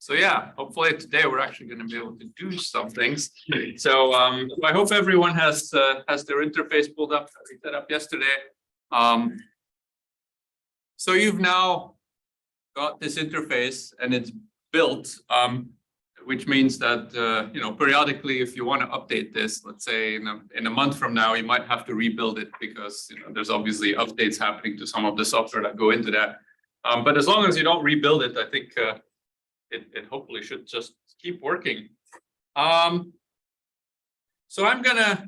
So yeah, hopefully today we're actually going to be able to do some things. So I hope everyone has their interface pulled up that we set up yesterday. So you've now got this interface and it's built, which means that you know, periodically, if you want to update this, let's say in a month from now, you might have to rebuild it because you know there's obviously updates happening to some of the software that go into that. But as long as you don't rebuild it, I think it hopefully should just keep working. So I'm gonna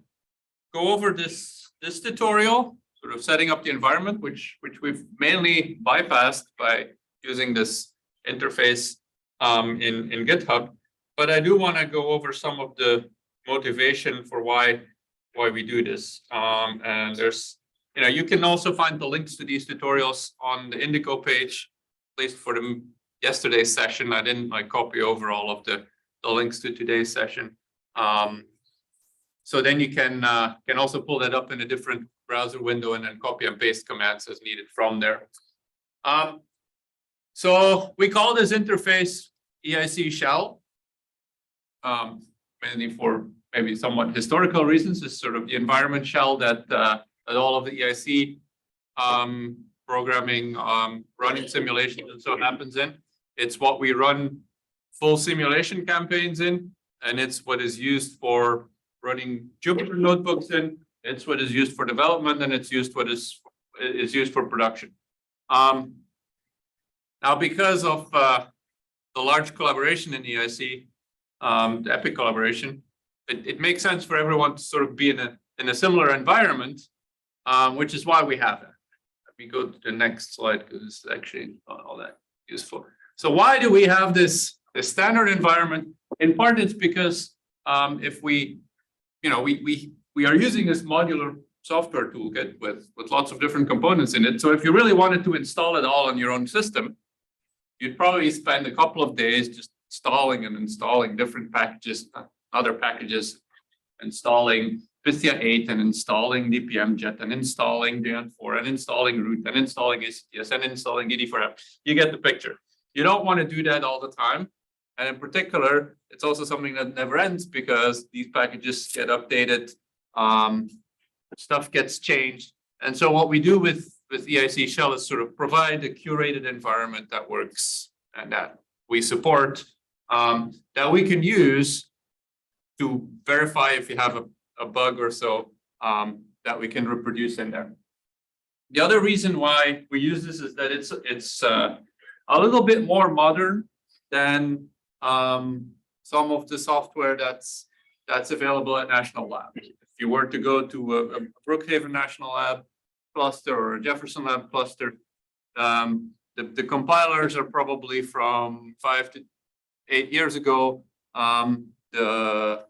go over this tutorial, sort of setting up the environment, which we've mainly bypassed by using this interface in GitHub. But I do want to go over some of the motivation for why we do this. And there's, you know, you can also find the links to these tutorials on the Indigo page, at least for the yesterday's session. I didn't copy over all of the links to today's session. So then you can also pull that up in a different browser window and then copy and paste commands as needed from there. So we call this interface EIC shell, mainly for maybe somewhat historical reasons. It's sort of the environment shell that all of the EIC programming, running simulations and so happens in. It's what we run full simulation campaigns in, and it's what is used for running Jupyter notebooks in. It's what is used for development, and it's used what is used for production. Now, because of the large collaboration in EIC, the EPIC collaboration, it makes sense for everyone to sort of be in a similar environment, which is why we have it. Let me go to the next slide because it's actually not all that useful. So why do we have this standard environment? In part, it's because if we are using this modular software toolkit with lots of different components in it. So if you really wanted to install it all on your own system, you'd probably spend a couple of days just installing different packages, other packages, installing Pythia 8 and installing DPMJet and installing DN4 and installing root and installing ACTS and installing ED4F. You get the picture. You don't want to do that all the time. And in particular, it's also something that never ends because these packages get updated, stuff gets changed. And so what we do with EIC shell is sort of provide a curated environment that works and that we support, that we can use to verify if you have a bug or so, that we can reproduce in there. The other reason why we use this is that it's a little bit more modern than some of the software that's available at National Lab. If you were to go to a Brookhaven National Lab cluster or a Jefferson Lab cluster, the compilers are probably from 5 to 8 years ago. The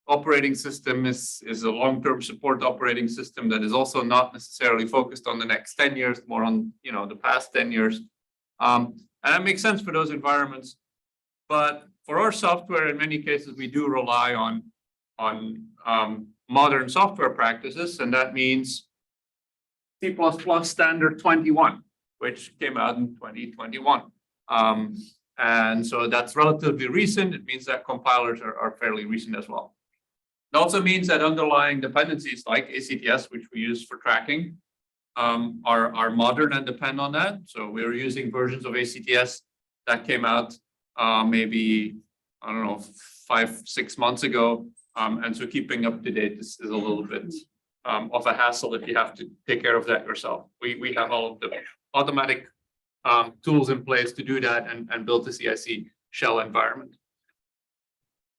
operating system is a long-term support operating system that is also not necessarily focused on the next 10 years, more on the past 10 years. And that makes sense for those environments. But for our software, in many cases, we do rely on modern software practices, and that means C++ standard 21, which came out in 2021. And so that's relatively recent. It means that compilers are fairly recent as well. It also means that underlying dependencies like ACTS, which we use for tracking, are modern and depend on that. So we're using versions of ACTS that came out maybe, I don't know, 5-6 months ago. And so keeping up to date is a little bit of a hassle if you have to take care of that yourself. We have all of the automatic tools in place to do that and build the EIC shell environment.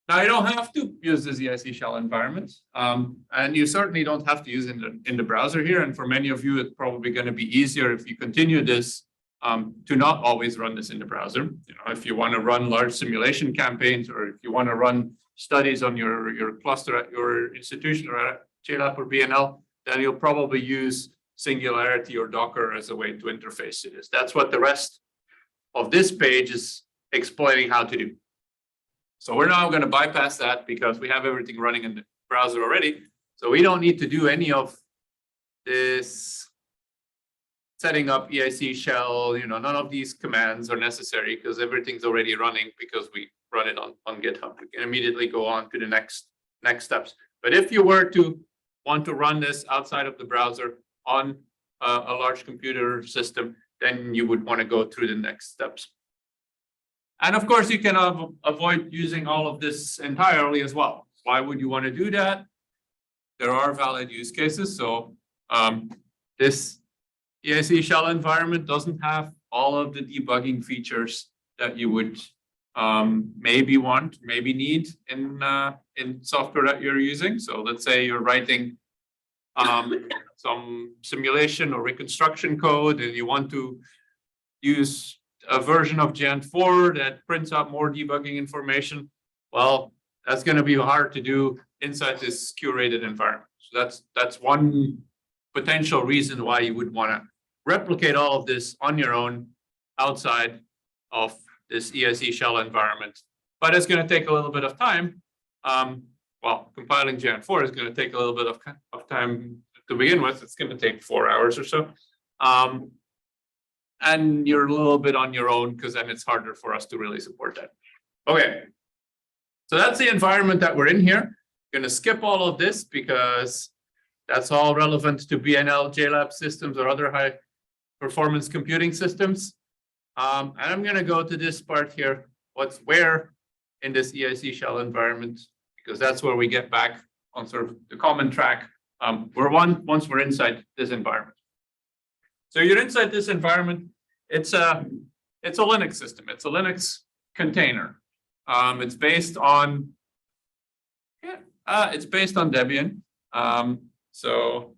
Now, you don't have to use the EIC shell environment, and you certainly don't have to use it in the browser here. And for many of you, it's probably going to be easier if you continue this to not always run this in the browser. If you want to run large simulation campaigns, or if you want to run studies on your cluster at your institution or at JLab or BNL, then you'll probably use Singularity or Docker as a way to interface to this. That's what the rest of this page is explaining how to do. So we're now going to bypass that because we have everything running in the browser already. So we don't need to do any of this setting up EIC shell, none of these commands are necessary because everything's already running because we run it on GitHub. We can immediately go on to the next steps. But if you were to want to run this outside of the browser on a large computer system, then you would want to go through the next steps. And of course, you can avoid using all of this entirely as well. Why would you want to do that? There are valid use cases. So this EIC shell environment doesn't have all of the debugging features that you would maybe want, maybe need in software that you're using. So let's say you're writing some simulation or reconstruction code and you want to use a version of Gen 4 that prints out more debugging information. Well, that's going to be hard to do inside this curated environment. So that's one potential reason why you would want to replicate all of this on your own outside of this EIC shell environment. But it's going to take a little bit of time. Well, compiling Gen 4 is going to take a little bit of time to begin with. It's going to take 4 hours or so. And you're a little bit on your own because then it's harder for us to really support that. Okay. So that's the environment that we're in here. I'm going to skip all of this because that's all relevant to BNL, JLab systems or other high performance computing systems. And I'm going to go to this part here. Where in this EIC shell environment, because that's where we get back on sort of the common track. Once we're inside this environment. So you're inside this environment. It's a Linux system. It's a Linux container. It's based on Debian. So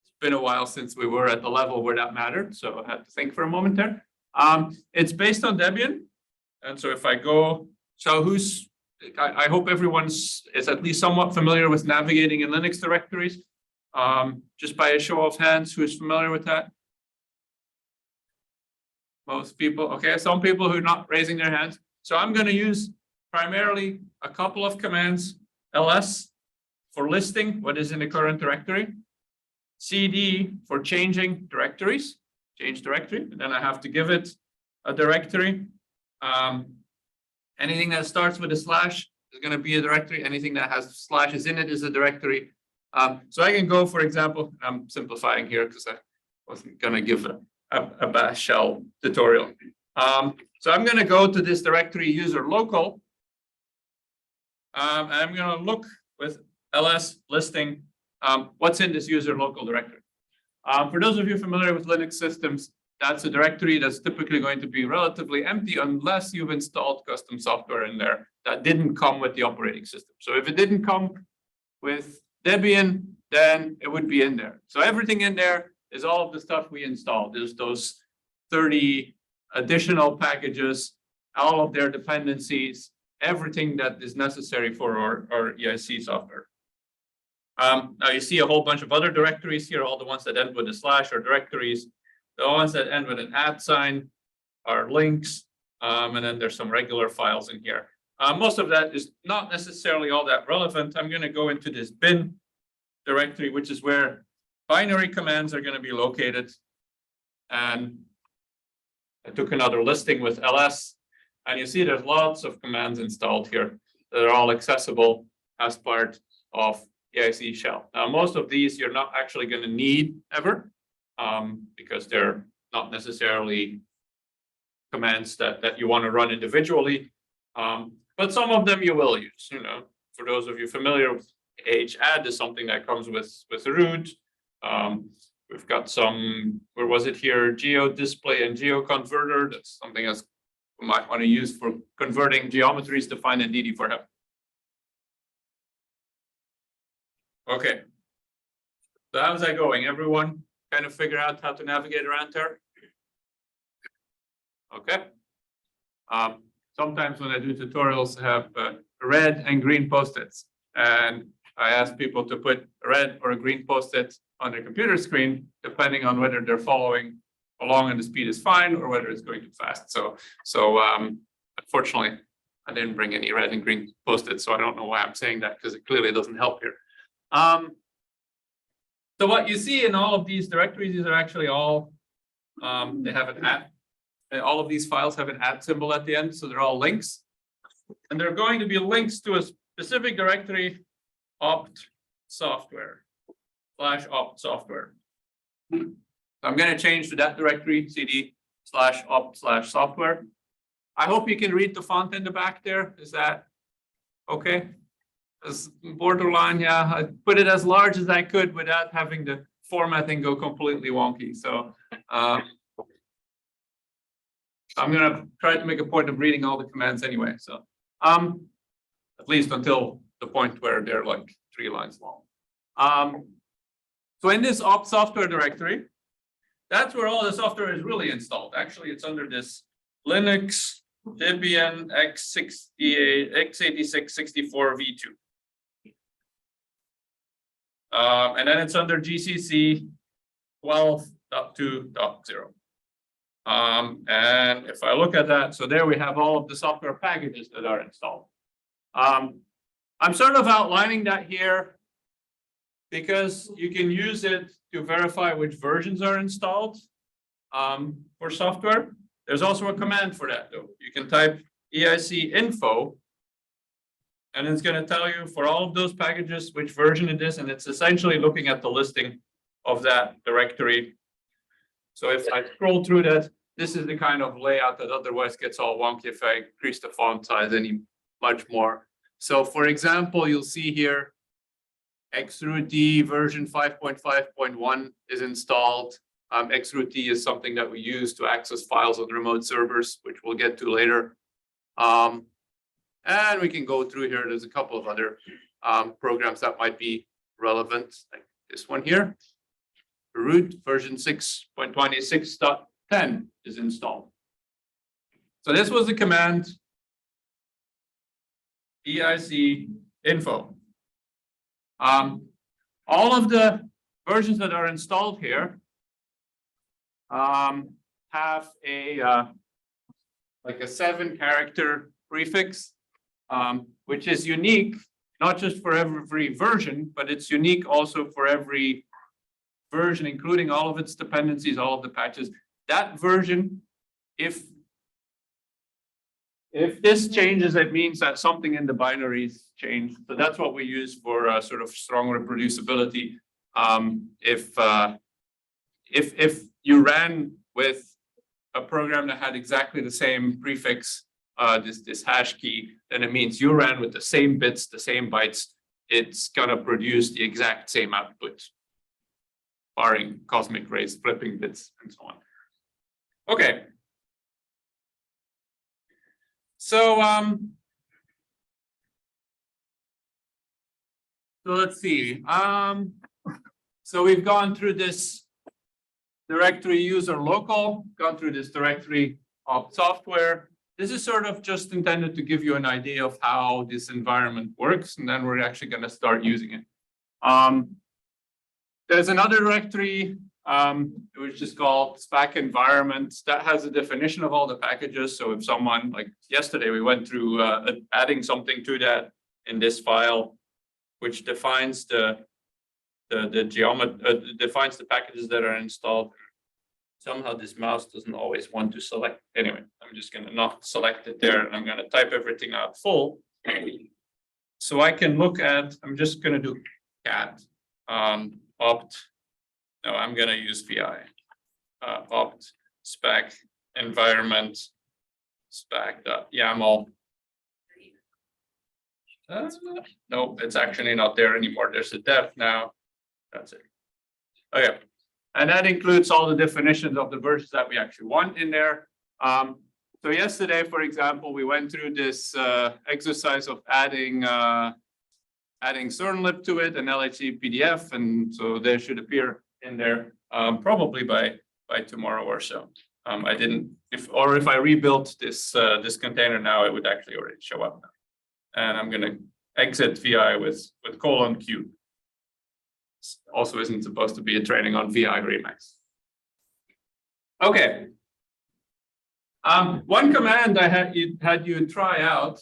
it's been a while since we were at the level where that mattered. So I had to think for a moment there. It's based on Debian. And so if I go, I hope everyone is at least somewhat familiar with navigating in Linux directories. Just by a show of hands, who is familiar with that? Most people. Okay, some people who are not raising their hands. So I'm going to use primarily a couple of commands. ls for listing what is in the current directory. cd for changing directories. Change directory. And then I have to give it a directory. Anything that starts with a slash is going to be a directory. Anything that has slashes in it is a directory. So I can go, for example, I'm simplifying here because I wasn't going to give a bash shell tutorial. So I'm going to go to this directory user local. And I'm going to look with ls listing what's in this user local directory. For those of you familiar with Linux systems, that's a directory that's typically going to be relatively empty unless you've installed custom software in there that didn't come with the operating system. So if it didn't come with Debian, then it would be in there. So everything in there is all of the stuff we installed. There's those 30 additional packages, all of their dependencies, everything that is necessary for our EIC software. Now you see a whole bunch of other directories here. All the ones that end with a slash are directories. The ones that end with an @ sign are links. And then there's some regular files in here. Most of that is not necessarily all that relevant. I'm going to go into this bin directory, which is where binary commands are going to be located. And I took another listing with ls. And you see there's lots of commands installed here that are all accessible as part of EIC shell. Now, most of these you're not actually going to need ever because they're not necessarily commands that you want to run individually. But some of them you will use. For those of you familiar with add is something that comes with root. We've got some, where was it here? Geo display and geo converter. That's something else we might want to use for converting geometries defined in DD4H. Okay. So how's that going? Everyone kind of figure out how to navigate around there? Okay. Sometimes when I do tutorials, I have red and green post-its. And I ask people to put a red or a green post-it on their computer screen, depending on whether they're following along and the speed is fine or whether it's going too fast. So unfortunately, I didn't bring any red and green post-its, so I don't know why I'm saying that because it clearly doesn't help here. So what you see in all of these directories, these are actually all They have an @ all of these files have an @ symbol at the end, so they're all links. And they're going to be links to a specific directory, opt software /opt software. So I'm going to change to that directory, cd/opt/software. I hope you can read the font in the back there. Is that okay? It's borderline, yeah. I put it as large as I could without having the formatting go completely wonky. So I'm going to try to make a point of reading all the commands anyway. So at least until the point where they're like 3 lines long. So in this opt software directory, that's where all the software is really installed. Actually, it's under this Linux Debian x86 64 v2. And then it's under GCC 12.2.0. And if I look at that, so there we have all of the software packages that are installed. I'm sort of outlining that here because you can use it to verify which versions are installed for software. There's also a command for that, though. You can type EIC info, and it's going to tell you for all of those packages which version it is, and it's essentially looking at the listing of that directory. So if I scroll through that, this is the kind of layout that otherwise gets all wonky if I increase the font size any much more. So for example, you'll see here xroot version 5.5.1 is installed. Xroot is something that we use to access files on remote servers, which we'll get to later. And we can go through here. There's a couple of other programs that might be relevant, like this one here. Root version 6.26.10 is installed. So this was the command EIC info. All of the versions that are installed here have a like a 7-character prefix, which is unique, not just for every version, but it's unique also for every version, including all of its dependencies, all of the patches. That version, if this changes, it means that something in the binaries changed. So that's what we use for sort of strong reproducibility. If you ran with a program that had exactly the same prefix, this hash key, then it means you ran with the same bits, the same bytes. It's gonna produce the exact same output, barring cosmic rays, flipping bits, and so on. Okay. So so let's see. So we've gone through this directory user local, gone through this directory of software. This is sort of just intended to give you an idea of how this environment works, and then we're actually going to start using it. There's another directory which is called spec environments that has a definition of all the packages. So if someone, like yesterday, we went through adding something to that in this file, which defines the geometry, defines the packages that are installed. Somehow this mouse doesn't always want to select. Anyway, I'm just going to not select it there, and I'm going to type everything out full. So I can look at, I'm just going to do cat opt. No, I'm going to use vi. Opt spec environment spec.yaml. No, it's actually not there anymore. There's a def now. That's it. Okay. And that includes all the definitions of the versions that we actually want in there. So yesterday, for example, we went through this exercise of adding cernlib to it and LHC PDF, and so they should appear in there probably by tomorrow or so. I didn't, if I rebuilt this this container now, it would actually already show up now. And I'm going to exit VI with :Q. Also isn't supposed to be a training on VI Remax. Okay. One command I had you try out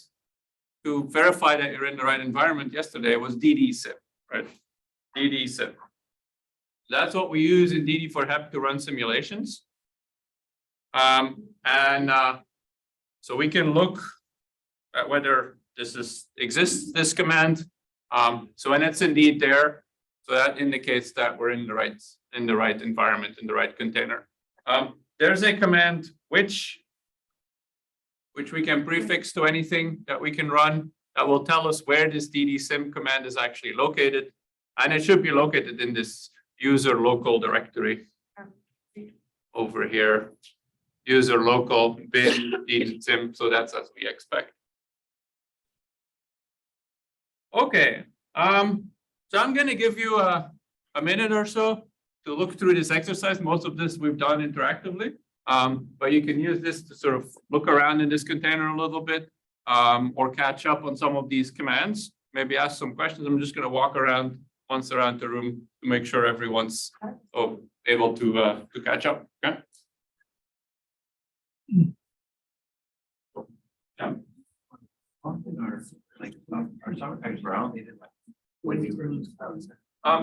to verify that you're in the right environment yesterday was ddzip, right? ddzip. That's what we use in DD4HEP to run simulations. So we can look at whether exists this command. So when it's indeed there, so that indicates that we're in the right environment, in the right container. There's a command which we can prefix to anything that we can run that will tell us where this ddsim command is actually located, and it should be located in this user local directory over here. User local bin ddsim, so that's as we expect. Okay, so I'm going to give you a minute or so to look through this exercise. Most of this we've done interactively, but you can use this to sort of look around in this container a little bit, or catch up on some of these commands, maybe ask some questions. I'm just going to walk around once around the room to make sure everyone's able to catch up. Okay. Yeah.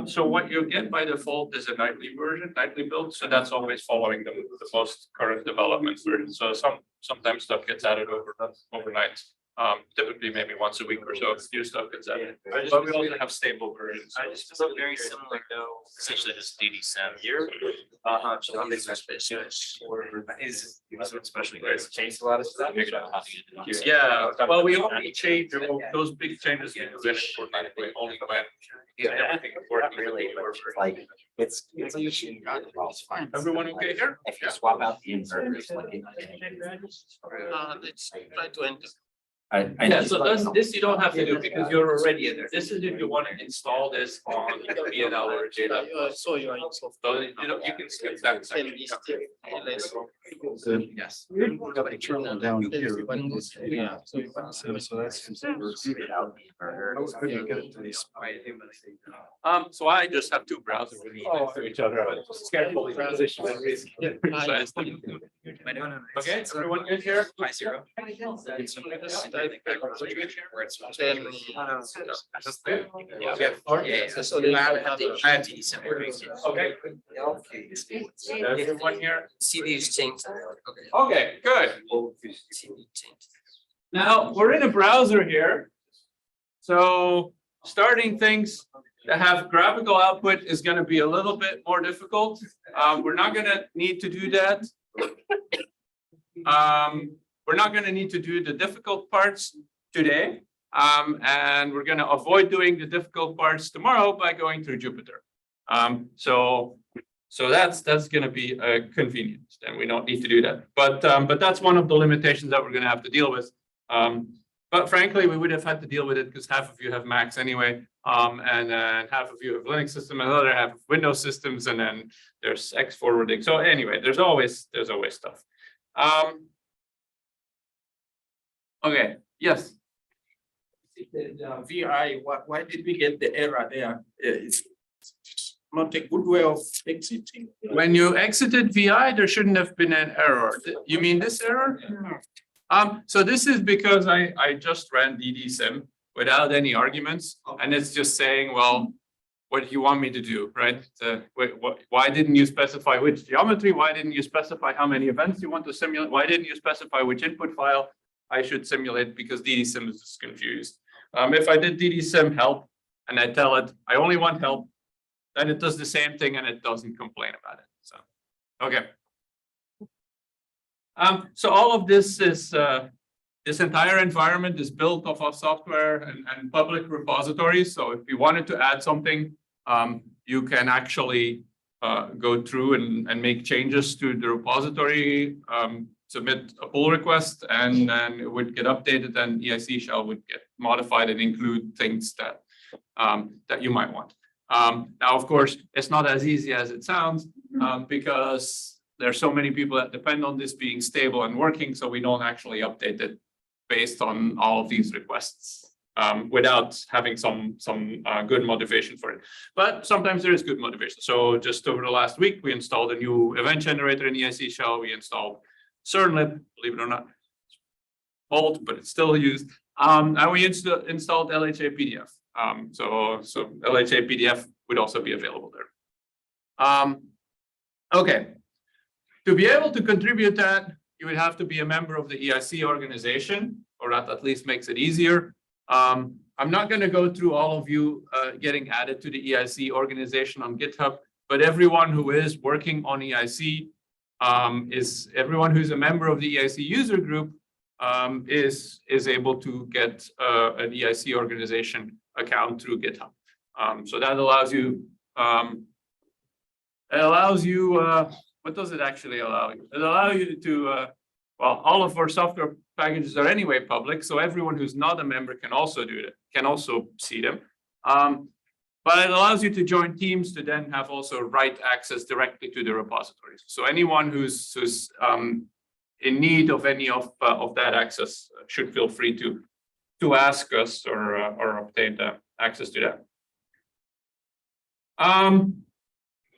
So what you get by default is a nightly version, nightly build. So that's always following the most current development version. So sometimes stuff gets added overnight. Typically maybe once a week or so, new stuff gets added. But we also have stable versions. I just feel very similar though, essentially this DD7 here. Especially guys changed a lot of stuff. Yeah, well, we only changed those big changes only when everything is working really. Like it's fine. Everyone okay here? if you swap out the inverters, like Let's try to enter. Yeah, so this you don't have to do because you're already in there. This is if you want to install this on the VNL or data. So you are installed. So you can skip that section. Yes. turn them down here. Yeah. So that's considered out the inverter. How do you get it to these? So I just have two browsers next to each other. I just carefully transition and resize them. Okay, everyone good here? By zero. So you have Okay. Everyone here? see these change. Okay, good. Now we're in a browser here. So starting things that have graphical output is going to be a little bit more difficult. We're not going to need to do that. We're not going to need to do the difficult parts today. And we're going to avoid doing the difficult parts tomorrow by going through Jupyter. So that's going to be a convenience, and we don't need to do that. But that's one of the limitations that we're going to have to deal with. But frankly, we would have had to deal with it because half of you have Macs anyway, and then half of you have Linux system, and another half of Windows systems, and then there's X forwarding. So anyway, there's always stuff. Okay. Yes. VI, why did we get the error there? It's not a good way of exiting. When you exited VI, there shouldn't have been an error. You mean this error? So this is because I just ran ddsim without any arguments, and it's just saying, well, what do you want me to do, right? Why didn't you specify which geometry? Why didn't you specify how many events you want to simulate? Why didn't you specify which input file I should simulate? Because ddsim is just confused. If I did ddsim help and I tell it I only want help, then it does the same thing and it doesn't complain about it. So, okay. So all of this is this entire environment is built off of software and public repositories. So if you wanted to add something, you can actually go through and make changes to the repository, submit a pull request, and then it would get updated, and EIC shell would get modified and include things that that you might want. Now, of course, it's not as easy as it sounds, because there's so many people that depend on this being stable and working, so we don't actually update it based on all of these requests without having some good motivation for it. But sometimes there is good motivation. So just over the last week, we installed a new event generator in EIC shell. We installed CernLib, believe it or not, old, but it's still used. And we installed LHA PDF. So LHA PDF would also be available there. Okay. To be able to contribute that, you would have to be a member of the EIC organization, or that at least makes it easier. I'm not going to go through all of you getting added to the EIC organization on GitHub, but everyone who is working on EIC is everyone who's a member of the EIC user group is able to get an EIC organization account through GitHub. So that allows you. What does it actually allow you? It allows you to, well, all of our software packages are anyway public, so everyone who's not a member can also do it, can also see them. But it allows you to join teams to then have also write access directly to the repositories. So anyone who's in need of any of that access should feel free to ask us or obtain the access to that. I'm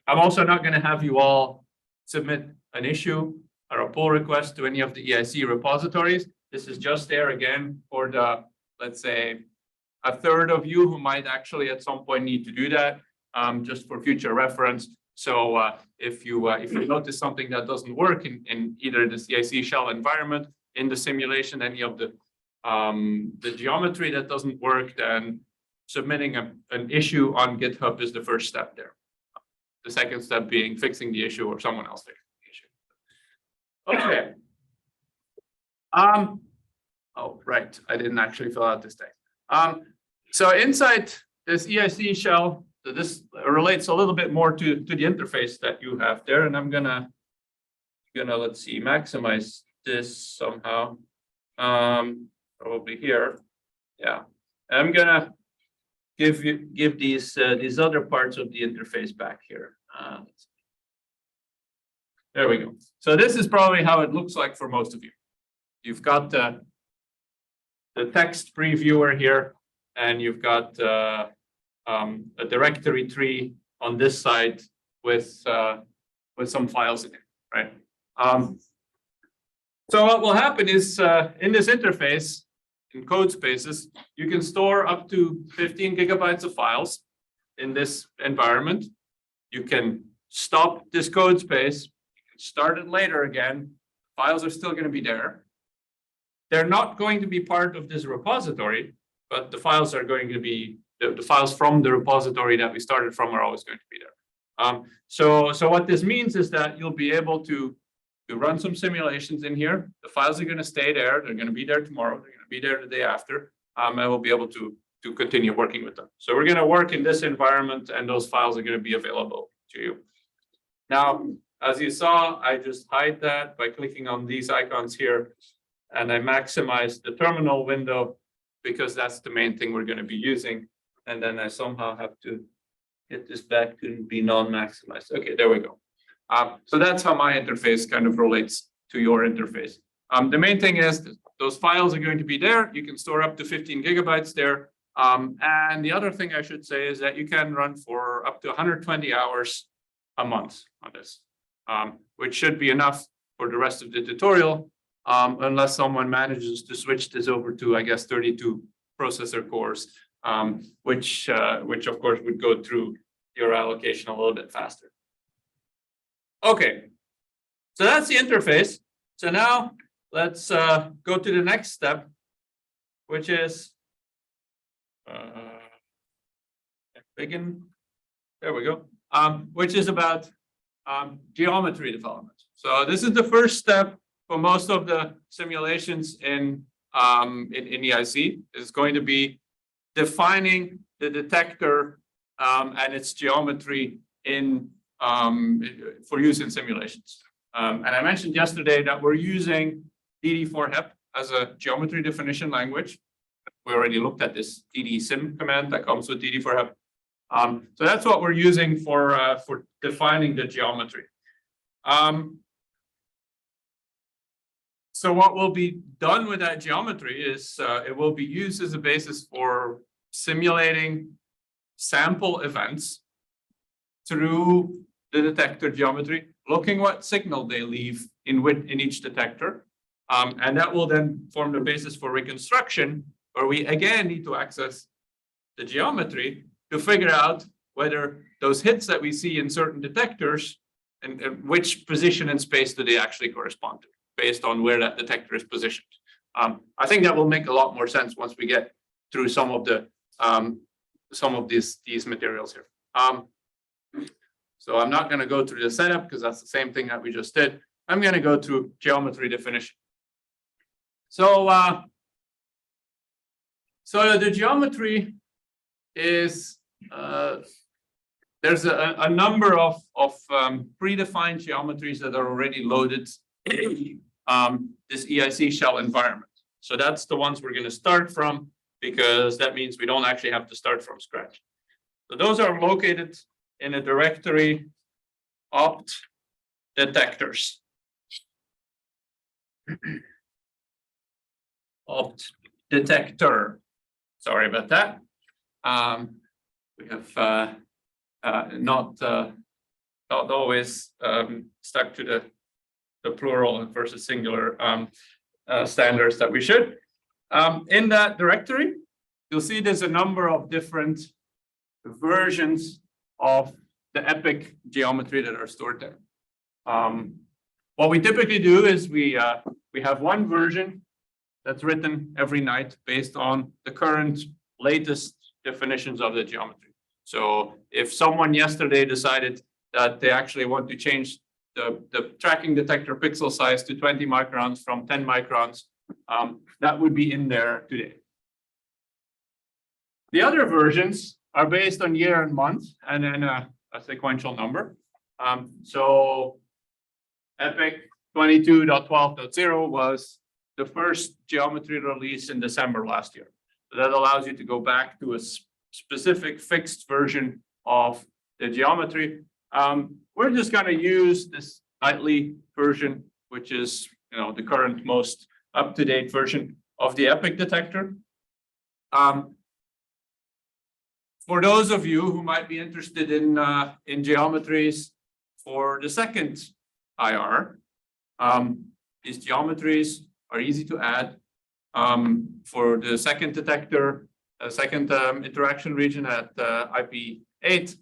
also not going to have you all submit an issue or a pull request to any of the EIC repositories. This is just there again for the, let's say, a third of you who might actually at some point need to do that, just for future reference. So if you notice something that doesn't work in either the CIC shell environment, in the simulation, any of the geometry that doesn't work, then submitting an issue on GitHub is the first step there. The second step being fixing the issue or someone else fixing the issue. Okay. Oh, right. I didn't actually fill out this text. So inside this EIC shell, so this relates a little bit more to the interface that you have there. And I'm gonna let's see, maximize this somehow. Probably here. Yeah. I'm gonna give these other parts of the interface back here. There we go. So this is probably how it looks like for most of you. You've got the text previewer here, and you've got a directory tree on this side with some files in it, right? So what will happen is in this interface, in code spaces, you can store up to 15 gigabytes of files in this environment. You can stop this code space, you can start it later again. Files are still going to be there. They're not going to be part of this repository, but the files are going to be, the files from the repository that we started from are always going to be there. So what this means is that you'll be able to run some simulations in here. The files are going to stay there. They're going to be there tomorrow. They're going to be there the day after. And we'll be able to continue working with them. So we're going to work in this environment, and those files are going to be available to you. Now, as you saw, I just hide that by clicking on these icons here, and I maximize the terminal window because that's the main thing we're going to be using. And then I somehow have to get this back to be non-maximized. Okay, there we go. So that's how my interface kind of relates to your interface. The main thing is that those files are going to be there. You can store up to 15 gigabytes there. And the other thing I should say is that you can run for up to 120 hours a month on this, which should be enough for the rest of the tutorial, unless someone manages to switch this over to, I guess, 32 processor cores, which of course would go through your allocation a little bit faster. Okay, so that's the interface. So now let's go to the next step, which is begin. There we go. Which is about geometry development. So this is the first step for most of the simulations in EIC. Is going to be defining the detector and its geometry in for use in simulations. And I mentioned yesterday that we're using DD4HEP as a geometry definition language. We already looked at this ddsim command that comes with DD4HEP. So that's what we're using for defining the geometry. So what will be done with that geometry is it will be used as a basis for simulating sample events through the detector geometry, looking what signal they leave in each detector. And that will then form the basis for reconstruction, where we again need to access the geometry to figure out whether those hits that we see in certain detectors and which position in space do they actually correspond to, based on where that detector is positioned. I think that will make a lot more sense once we get through some of these materials here. So I'm not going to go through the setup because that's the same thing that we just did. I'm going to go through geometry definition. So the geometry is there's a number of predefined geometries that are already loaded in this EIC shell environment. So that's the ones we're going to start from, because that means we don't actually have to start from scratch. So those are located in a directory opt detectors. Opt detector. Sorry about that. We have not always stuck to the plural versus singular standards that we should. In that directory, you'll see there's a number of different versions of the EPIC geometry that are stored there. What we typically do is we have one version that's written every night based on the current latest definitions of the geometry. So if someone yesterday decided that they actually want to change the tracking detector pixel size to 20 microns from 10 microns, that would be in there today. The other versions are based on year and month, and then a sequential number. So EPIC 22.12.0 was the first geometry release in December last year. So that allows you to go back to a specific fixed version of the geometry. We're just going to use this nightly version, which is the current most up-to-date version of the EPIC detector. For those of you who might be interested in geometries for the second IR, these geometries are easy to add. For the second detector, second interaction region at IP8,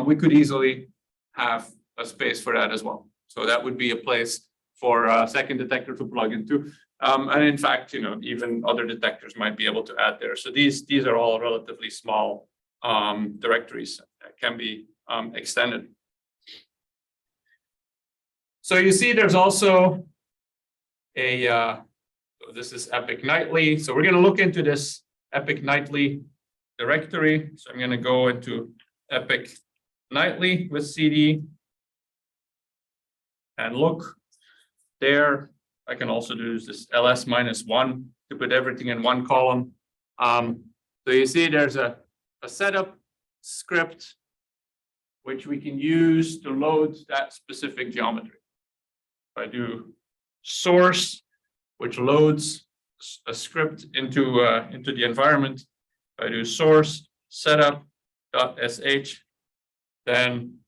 we could easily have a space for that as well. So that would be a place for a second detector to plug into. And in fact, even other detectors might be able to add there. So these are all relatively small directories that can be extended. So you see there's also this is EPIC Nightly. So we're going to look into this EPIC Nightly directory. So I'm going to go into EPIC Nightly with CD and look there. I can also do this ls-1 to put everything in one column. So you see there's a setup script which we can use to load that specific geometry. If I do source, which loads a script into the environment. If I do source setup.sh, then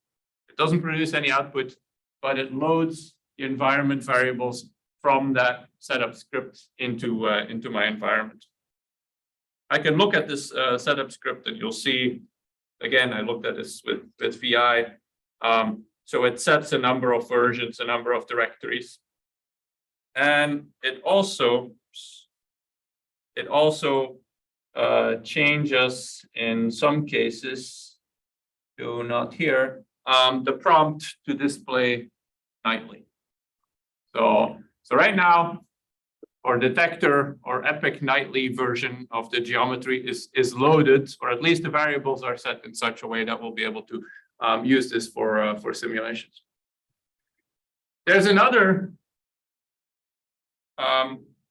it doesn't produce any output, but it loads the environment variables from that setup script into my environment. I can look at this setup script and you'll see, again, I looked at this with VI. So it sets a number of versions, a number of directories. And it also changes in some cases to not here the prompt to display nightly. So right now, our detector or EPIC Nightly version of the geometry is loaded, or at least the variables are set in such a way that we'll be able to use this for simulations. There's another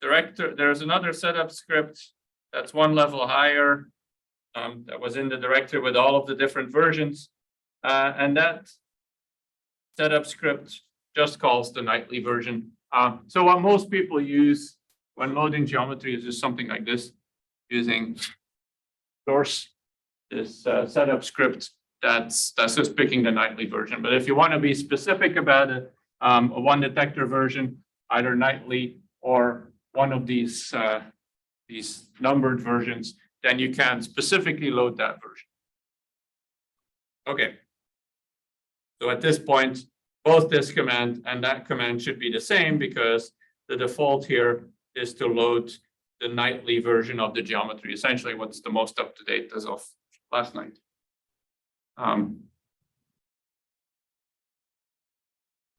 there's another setup script that's one level higher that was in the directory with all of the different versions, and that setup script just calls the nightly version. So what most people use when loading geometry is just something like this, using source, this setup script that's just picking the nightly version. But if you want to be specific about it, a one detector version, either nightly or one of these numbered versions, then you can specifically load that version. Okay. So at this point, both this command and that command should be the same because the default here is to load the nightly version of the geometry, essentially what's the most up to date as of last night.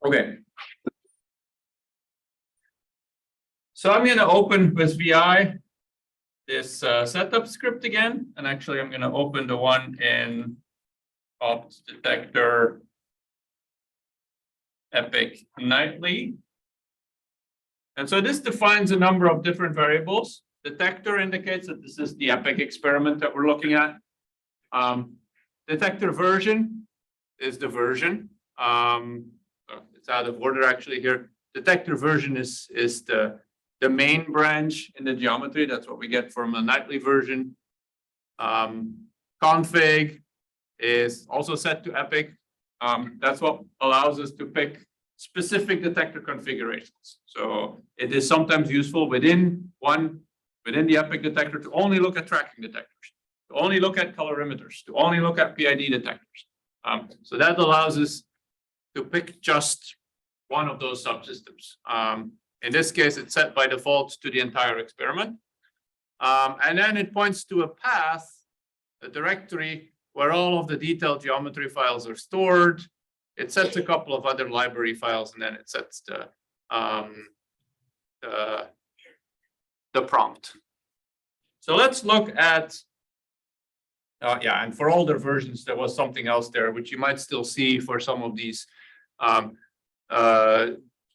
Okay. So I'm going to open with VI this setup script again, and actually I'm going to open the one in opt detector epic nightly. And so this defines a number of different variables. Detector indicates that this is the epic experiment that we're looking at. Detector version is the version. It's out of order actually here. Detector version is the main branch in the geometry. That's what we get from a nightly version. Config is also set to epic. That's what allows us to pick specific detector configurations. So it is sometimes useful within the epic detector to only look at tracking detectors, to only look at colorimeters, to only look at PID detectors. So that allows us to pick just one of those subsystems. In this case, it's set by default to the entire experiment. And then it points to a path, a directory where all of the detailed geometry files are stored. It sets a couple of other library files, and then it sets the prompt. So let's look at, yeah, and for older versions, there was something else there, which you might still see for some of these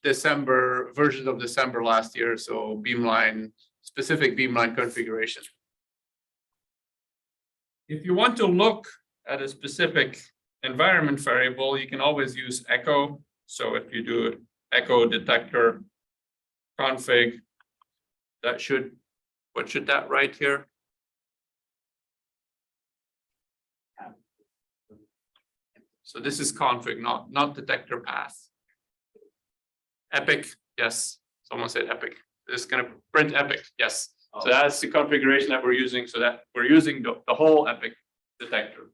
December versions of December last year. So beamline, specific beamline configuration. If you want to look at a specific environment variable, you can always use echo. So if you do echo detector config, that should, what should that write here? So this is config, not detector path. Epic, yes. Someone said epic. This is going to print epic, yes. So that's the configuration that we're using, so that we're using the whole epic detector.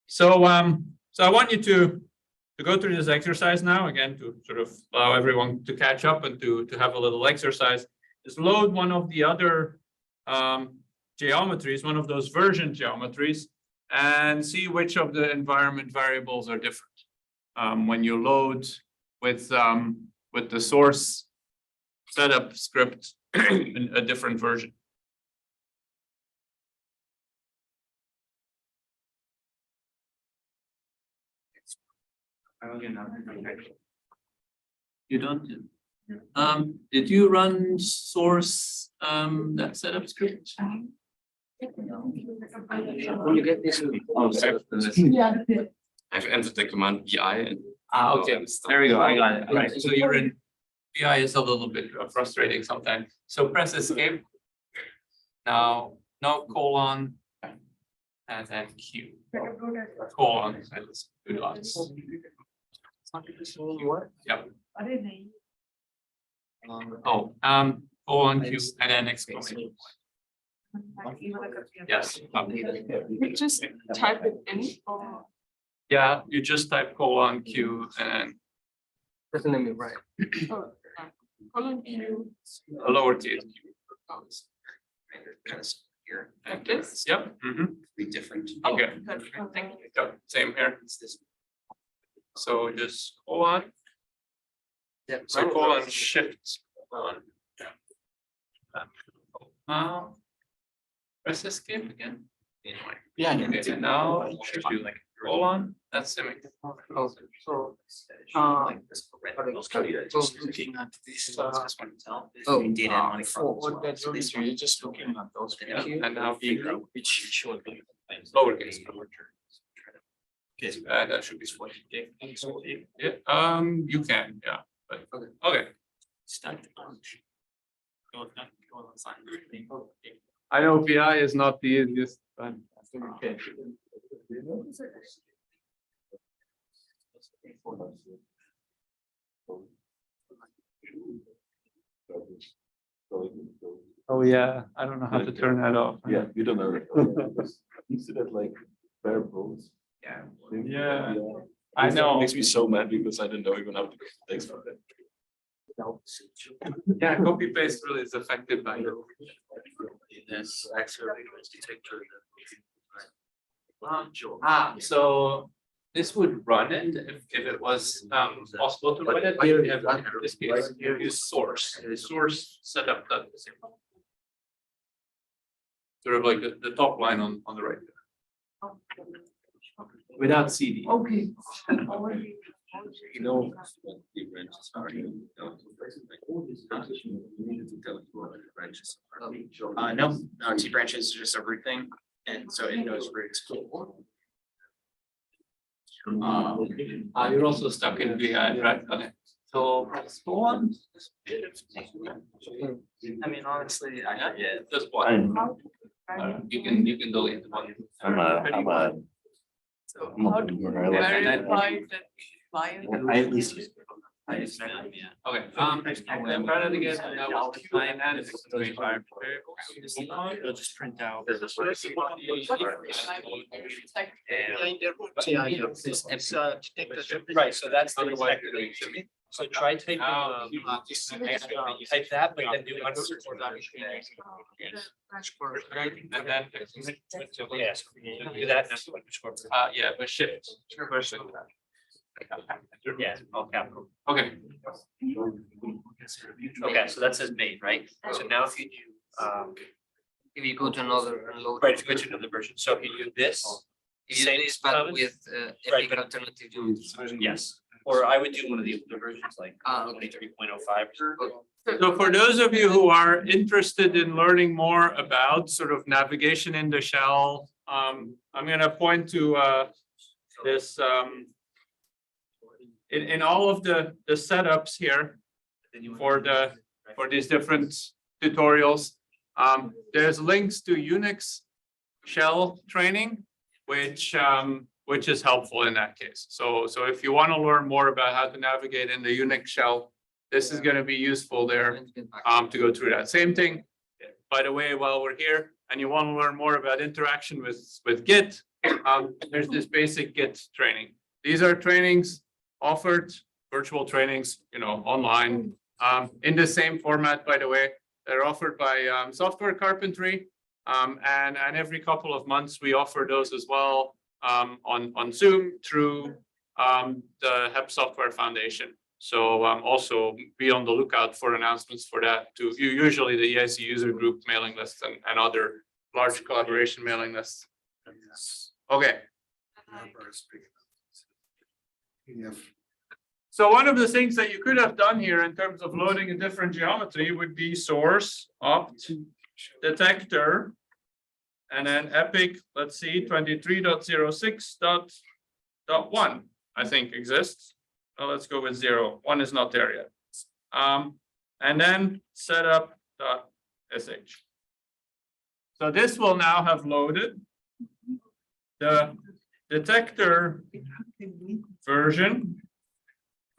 So so I want you to go through this exercise now, again, to sort of allow everyone to catch up and to have a little exercise. Just load one of the other geometries, one of those version geometries, and see which of the environment variables are different. When you load with the source setup script in a different version. You don't? Did you run source that setup script? When you get this. I've entered the command VI. And Okay, there we go. I got it. Right. So you're in PI is a little bit frustrating sometimes. So press escape. Now, no colon and then Q. Colon and two dots. Yep. Oh, colon Q and then exclamation point. Yes. You just type it in or Yeah, you just type colon Q and Doesn't let me write. colon Q a lowercase q. here. like this? Yep. Be different. Okay. Good. Thank you. Yep. Same here. So just colon. Yeah. So colon shift on. Now press escape again. Yeah. Okay, now should do like colon. That's similar. Oh, so, Looking at this. Oh, Data on for what that is, you're just looking at those. Yeah, and now Q, which should be lowercase. Okay. That should be split. Yeah, you can, yeah, but okay. I know PI is not the easiest, but okay. Oh yeah, I don't know how to turn that off. Yeah, you don't know. You see that like bare bones. Yeah. I know. Makes me so mad because I didn't know even how to thanks for that. Yeah, copy paste really is affected by it. This actually detector. So this would run it if it was possible to run it. Here we have in this case, here is source. The source setup that is sort of like the top line on the right there. Without CD. Okay. You know, the branches are. No, T branches is just a root thing, and so it knows roots. You're also stuck in VI, right? Okay. So press one. I mean, honestly, I forget. Just one. You can delete one. So How do you verify that client? I at least use. Okay, I'm trying it again. And that was client and it's variables. It'll just print out. Right, so that's the Otherwise, detector. So try typing, You type that, but then do underscore. And then. Yes, do that, and that's underscore. Yeah, but shift. Yeah, all capital. Okay, Okay, so that says main, right? So now if you do, If you go to another unload. right, if you go to another version, so if you do this. If you same do this, but comment, with Right, Epic but- alternative geometry. Yes, or I would do one of the older versions like Okay. 23.05. so for those of you who are interested in learning more about sort of navigation in the shell, I'm gonna point to this in all of the setups here for these different tutorials. There's links to Unix shell training, which is helpful in that case. So if you want to learn more about how to navigate in the Unix shell, this is going to be useful there to go through that. Same thing, by the way, while we're here and you want to learn more about interaction with Git, there's this basic Git training. These are trainings offered, virtual trainings, online, in the same format, by the way. They're offered by Software Carpentry, and every couple of months we offer those as well on Zoom through the HEP Software Foundation. So also be on the lookout for announcements for that too. Usually the EIC user group mailing lists and other large collaboration mailing lists. Okay. So one of the things that you could have done here in terms of loading a different geometry would be source, opt, detector, and then epic, let's see, 23.06.1, I think exists. Well, let's go with 0. 1 is not there yet. And then setup.sh. So this will now have loaded the detector version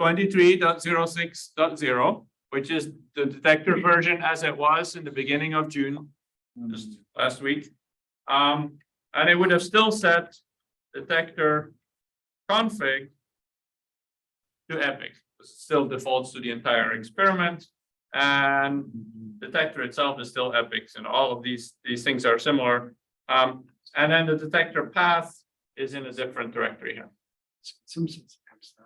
23.06.0, which is the detector version as it was in the beginning of June, just last week. And it would have still set detector config to epic. It still defaults to the entire experiment, and detector itself is still epic, and all of these things are similar. And then the detector path is in a different directory here.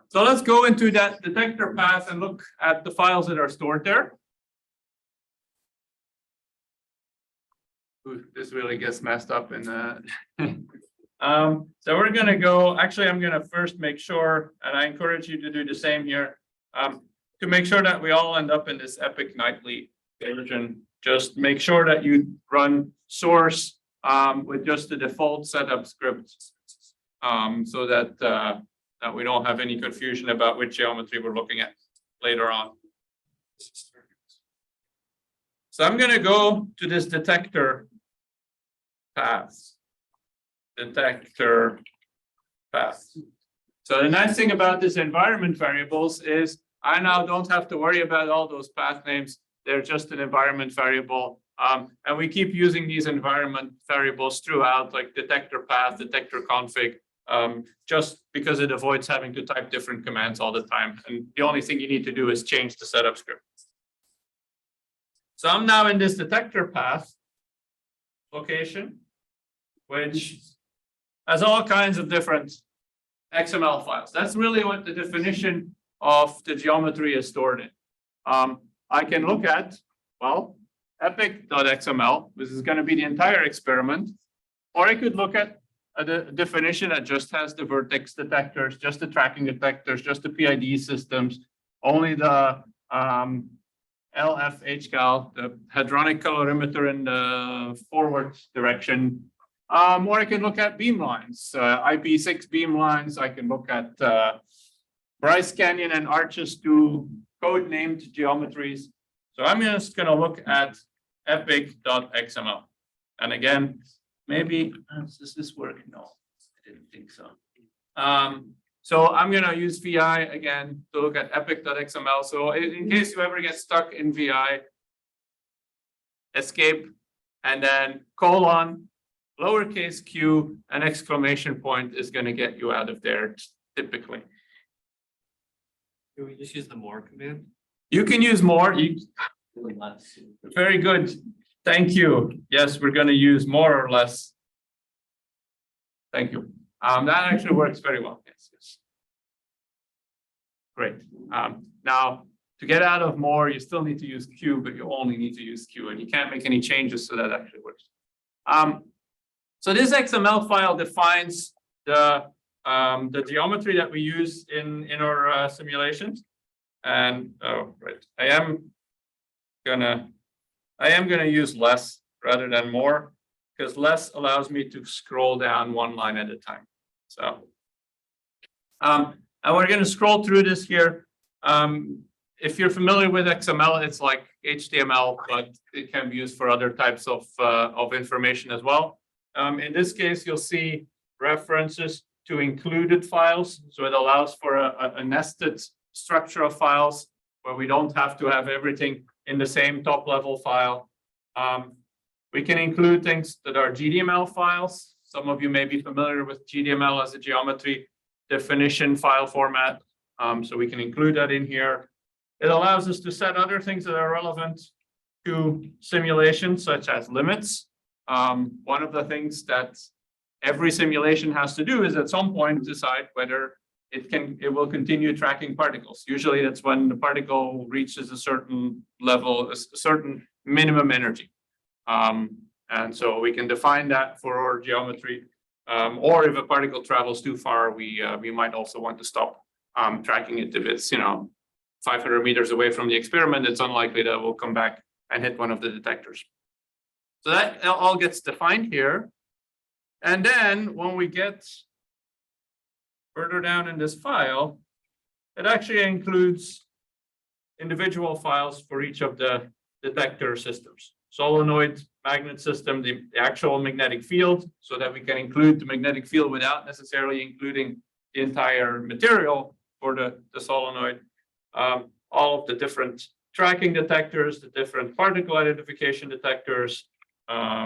So let's go into that detector path and look at the files that are stored there. Ooh, this really gets messed up in so we're going to go, actually, I'm going to first make sure, and I encourage you to do the same here, to make sure that we all end up in this epic nightly version. Just make sure that you run source with just the default setup script, so that we don't have any confusion about which geometry we're looking at later on. So I'm going to go to this detector path. Detector path. So the nice thing about this environment variables is I now don't have to worry about all those path names. They're just an environment variable. And we keep using these environment variables throughout, like detector path, detector config. just because it avoids having to type different commands all the time. And the only thing you need to do is change the setup script. So I'm now in this detector path location, which has all kinds of different XML files. That's really what the definition of the geometry is stored in. I can look at, well, epic.xml, this is going to be the entire experiment, or I could look at a definition that just has the vertex detectors, just the tracking detectors, just the PID systems, only the LFHCal, the hadronic colorimeter in the forward direction. Or I can look at beamlines, IP6 beamlines. I can look at Bryce Canyon and Arches, two code-named geometries. So I'm just going to look at epic.xml. And again, maybe, does this work? No, I didn't think so. So I'm going to use VI again to look at epic.xml. So in case you ever get stuck in VI, escape, and then colon, lowercase q, an exclamation point is going to get you out of there typically. Can we just use the more command? You can use more. Very good. Thank you. Yes, we're going to use more or less. Thank you. That actually works very well. Yes, yes. Great. Now, to get out of more, you still need to use Q, but you only need to use Q, and you can't make any changes, so that actually works. So this XML file defines the geometry that we use in our simulations. And oh, right, I am gonna use less rather than more, because less allows me to scroll down one line at a time. So, and we're going to scroll through this here. If you're familiar with XML, it's like HTML, but it can be used for other types of information as well. In this case, you'll see references to included files. So it allows for a nested structure of files where we don't have to have everything in the same top level file. We can include things that are GDML files. Some of you may be familiar with GDML as a geometry definition file format. So we can include that in here. It allows us to set other things that are relevant to simulation, such as limits. One of the things that every simulation has to do is at some point decide whether it will continue tracking particles. Usually that's when the particle reaches a certain level, a certain minimum energy. And so we can define that for our geometry. Or if a particle travels too far, we might also want to stop tracking it. If it's 500 meters away from the experiment, it's unlikely that we'll come back and hit one of the detectors. So that all gets defined here. And then when we get further down in this file, it actually includes individual files for each of the detector systems. Solenoid, magnet system, the actual magnetic field, so that we can include the magnetic field without necessarily including the entire material for the solenoid. All of the different tracking detectors, the different particle identification detectors.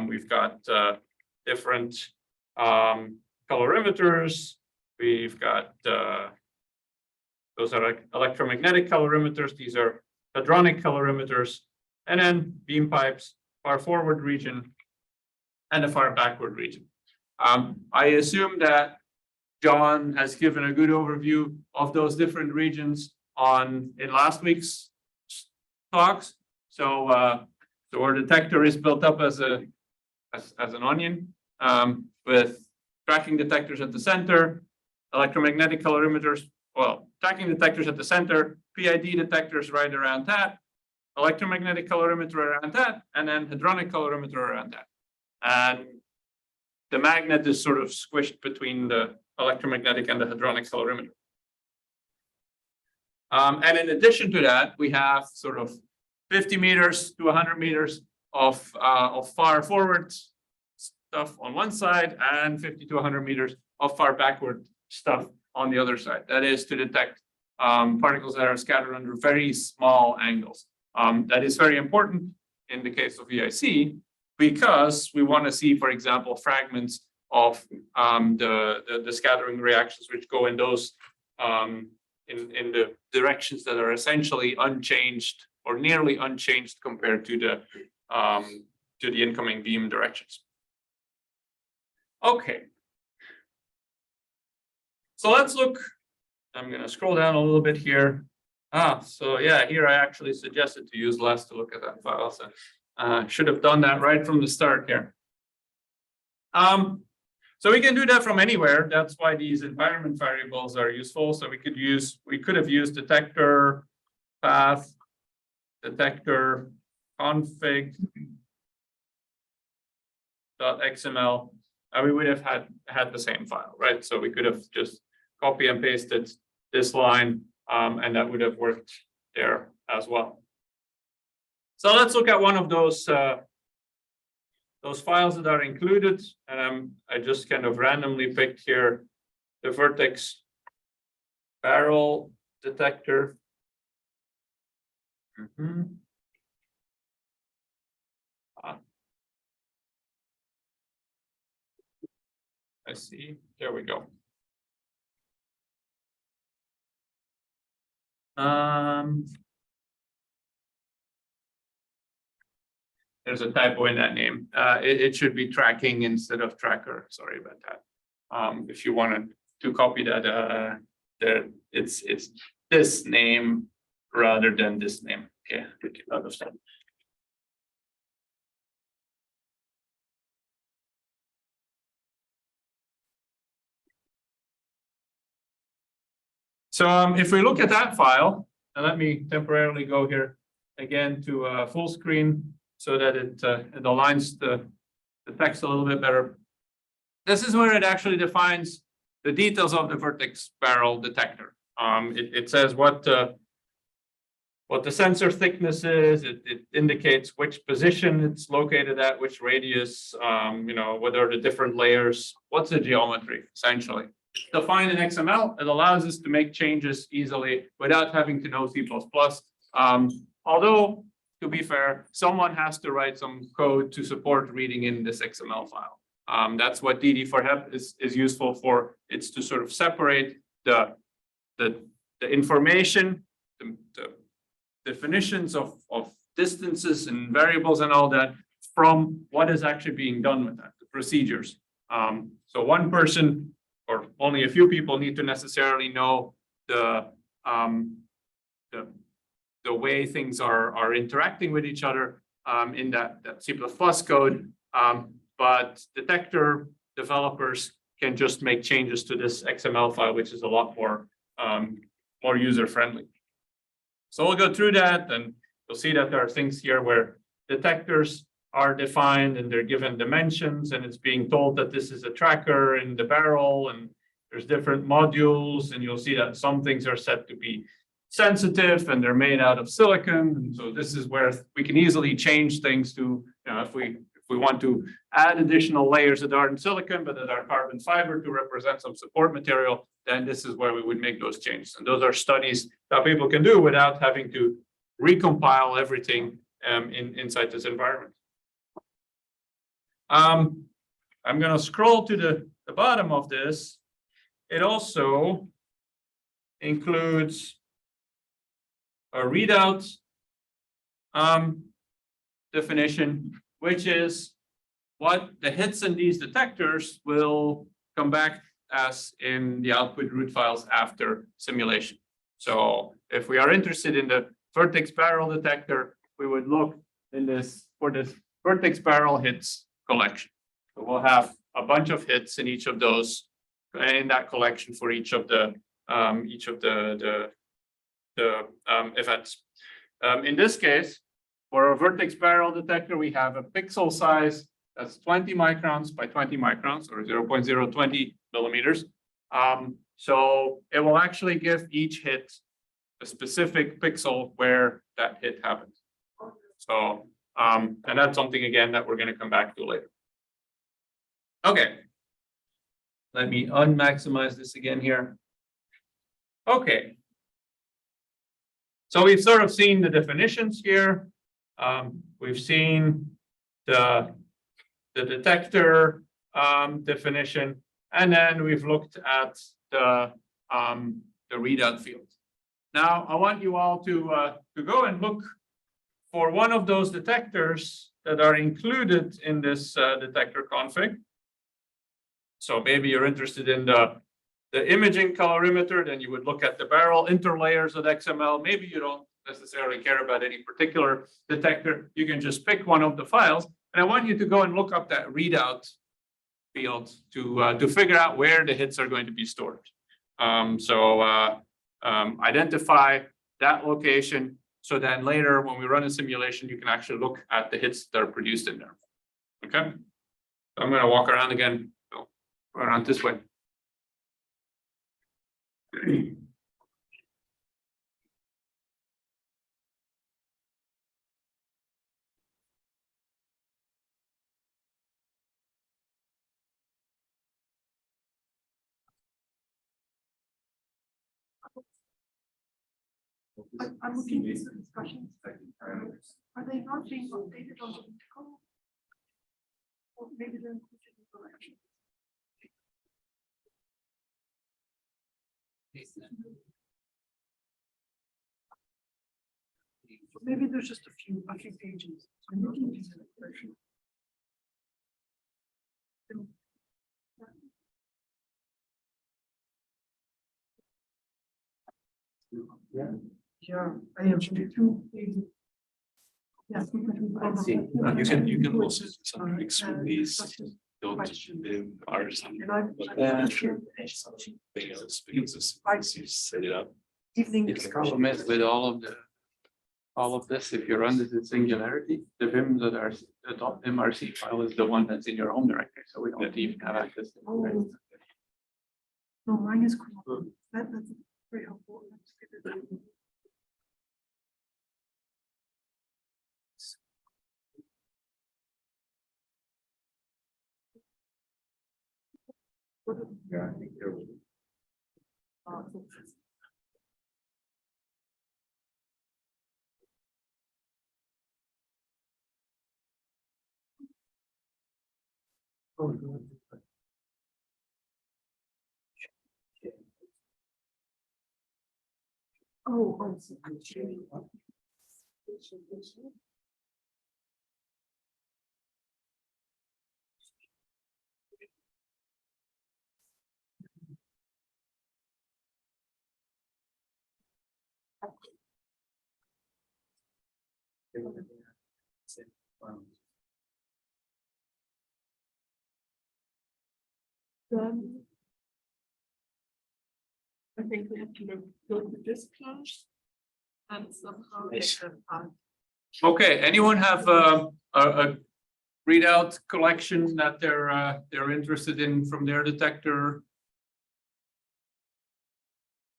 We've got different colorimeters. We've got those are electromagnetic colorimeters. These are hadronic colorimeters, and then beam pipes, far forward region, and a far backward region. I assume that John has given a good overview of those different regions in last week's talks. So our detector is built up as an onion with tracking detectors at the center, electromagnetic colorimeters, tracking detectors at the center, PID detectors right around that, electromagnetic colorimeter around that, and then hadronic colorimeter around that. And the magnet is sort of squished between the electromagnetic and the hadronic colorimeter. And in addition to that, we have sort of 50 meters to 100 meters of far forward stuff on one side and 50 to 100 meters of far backward stuff on the other side. That is to detect particles that are scattered under very small angles. That is very important in the case of VIC because we want to see, for example, fragments of the scattering reactions, which go in those in the directions that are essentially unchanged or nearly unchanged compared to the incoming beam directions. Okay. So let's look. I'm going to scroll down a little bit here. So yeah, here I actually suggested to use less to look at that file. So should have done that right from the start here. So we can do that from anywhere. That's why these environment variables are useful. So we could have used detector path, detector config .xml, and we would have had the same file, right? So we could have just copy and pasted this line, and that would have worked there as well. So let's look at one of those files that are included, and I just kind of randomly picked here the vertex barrel detector. I see. There we go. There's a typo in that name. It should be tracking instead of tracker. Sorry about that. If you wanted to copy that, it's this name rather than this name. Okay, we can understand. So if we look at that file, and let me temporarily go here again to full screen so that it aligns the text a little bit better. This is where it actually defines the details of the vertex barrel detector. It says what the sensor thickness is. It indicates which position it's located at, which radius, what are the different layers, what's the geometry, essentially. Defined in XML, it allows us to make changes easily without having to know C++. Although, to be fair, someone has to write some code to support reading in this XML file. That's what DD4HEP is useful for. It's to sort of separate the information, the definitions of distances and variables and all that from what is actually being done with that, the procedures. So one person or only a few people need to necessarily know the way things are interacting with each other in that C++ code. But detector developers can just make changes to this XML file, which is a lot more user-friendly. So we'll go through that, and you'll see that there are things here where detectors are defined and they're given dimensions, and it's being told that this is a tracker in the barrel, and there's different modules, and you'll see that some things are set to be sensitive and they're made out of silicon. And so this is where we can easily change things to, if we want to add additional layers that are in silicon but that are carbon fiber to represent some support material, then this is where we would make those changes. And those are studies that people can do without having to recompile everything inside this environment. I'm going to scroll to the bottom of this. It also includes a readout definition, which is what the hits in these detectors will come back as in the output root files after simulation. So if we are interested in the vertex barrel detector, we would look in this for this vertex barrel hits collection. So we'll have a bunch of hits in each of those in that collection for each of the events. In this case, for a vertex barrel detector, we have a pixel size that's 20 microns by 20 microns, or 0.020 millimeters. So it will actually give each hit a specific pixel where that hit happens. So, and that's something, again, that we're going to come back to later. Okay. Let me unmaximize this again here. Okay. So we've sort of seen the definitions here. We've seen the detector definition. And then we've looked at the readout field. Now, I want you all to go and look for one of those detectors that are included in this detector config. So maybe you're interested in the imaging colorimeter, then you would look at the barrel interlayers of XML. Maybe you don't necessarily care about any particular detector. You can just pick one of the files. And I want you to go and look up that readout field to figure out where the hits are going to be stored. Identify that location. So then later, when we run a simulation, you can actually look at the hits that are produced in there. Okay. So I'm going to walk around again. So around this way. I'm looking at the discussions. Are they not being updated on the article? Or maybe they're included in the correction. Maybe there's just a few pages. I'm looking at the correction. Yeah, I am two pages. Yes. You can also do some tricks with these. Don't are something else because you set it up. Evening. It's problem is with all of this, if you run this in singularity, the vim that are the .mrc file is the one that's in your home directory, so we don't even have access to it. No, mine is cool. That's very helpful. Yeah, I think there was. Oh. Then I think we have to go to this class and somehow get them on. Okay, anyone have a readout collection that they're interested in from their detector?